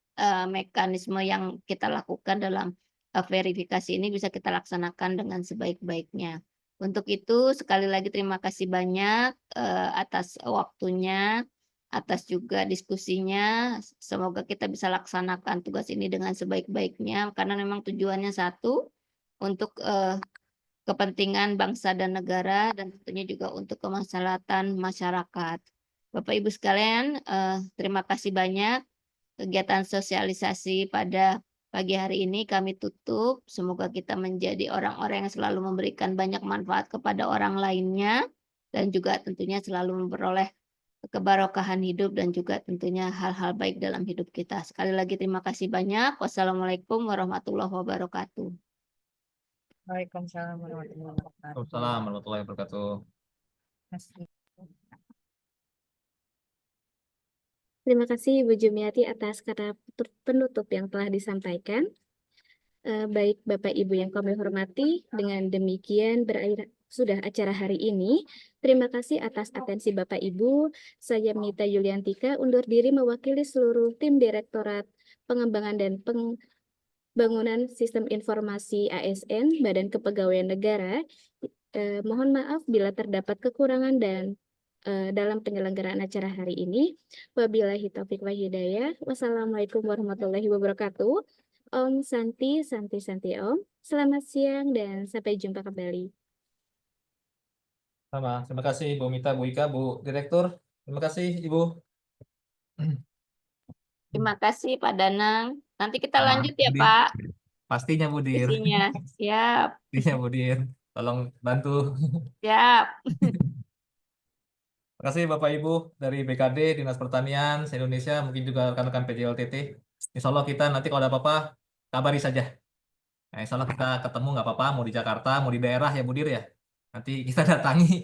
mekanisme yang kita lakukan dalam verifikasi ini bisa kita laksanakan dengan sebaik-baiknya. Untuk itu sekali lagi terima kasih banyak atas waktunya, atas juga diskusinya. Semoga kita bisa laksanakan tugas ini dengan sebaik-baiknya karena memang tujuannya satu, untuk kepentingan bangsa dan negara dan tentunya juga untuk kemaslahatan masyarakat. Bapak Ibu sekalian, terima kasih banyak. Kegiatan sosialisasi pada pagi hari ini kami tutup. Semoga kita menjadi orang-orang yang selalu memberikan banyak manfaat kepada orang lainnya dan juga tentunya selalu memperoleh keberkahan hidup dan juga tentunya hal-hal baik dalam hidup kita. Sekali lagi terima kasih banyak. Wassalamualaikum warahmatullahi wabarakatuh. Waalaikumsalam warahmatullahi wabarakatuh. Waalaikumsalam warahmatullahi wabarakatuh. Terima kasih Ibu Jumiati atas kata penutup yang telah disampaikan. Baik Bapak Ibu yang kami hormati, dengan demikian berakhir sudah acara hari ini. Terima kasih atas atensi Bapak Ibu. Saya Mita Yuliantika undur diri mewakili seluruh tim Direktorat Pengembangan dan Pembangunan Sistem Informasi ASN Badan Kepegawaian Negara. Mohon maaf bila terdapat kekurangan dan dalam penyelenggaraan acara hari ini. Wabillahi taufiq wa hidayah. Wassalamualaikum warahmatullahi wabarakatuh. Om Santi, Santi, Santi Om. Selamat siang dan sampai jumpa kembali. Sama, terima kasih Bu Mita, Bu Ika, Bu Direktur. Terima kasih Ibu. Terima kasih Pak Danang. Nanti kita Sama, lanjut ya Bu Dir. Pak Pastinya Bu Dir. isinya. Siap, Pastinya Bu Dir. Tolong bantu. siap. Terima kasih Bapak Ibu dari BKD, Dinas Pertanian, se-Indonesia, mungkin juga rekan-rekan PJLTT. Insya Allah kita nanti kalau ada apa-apa, kabari saja. Nah, insya Allah kita ketemu nggak apa-apa, mau di Jakarta, mau di daerah ya Bu Dir ya. Nanti kita datangi.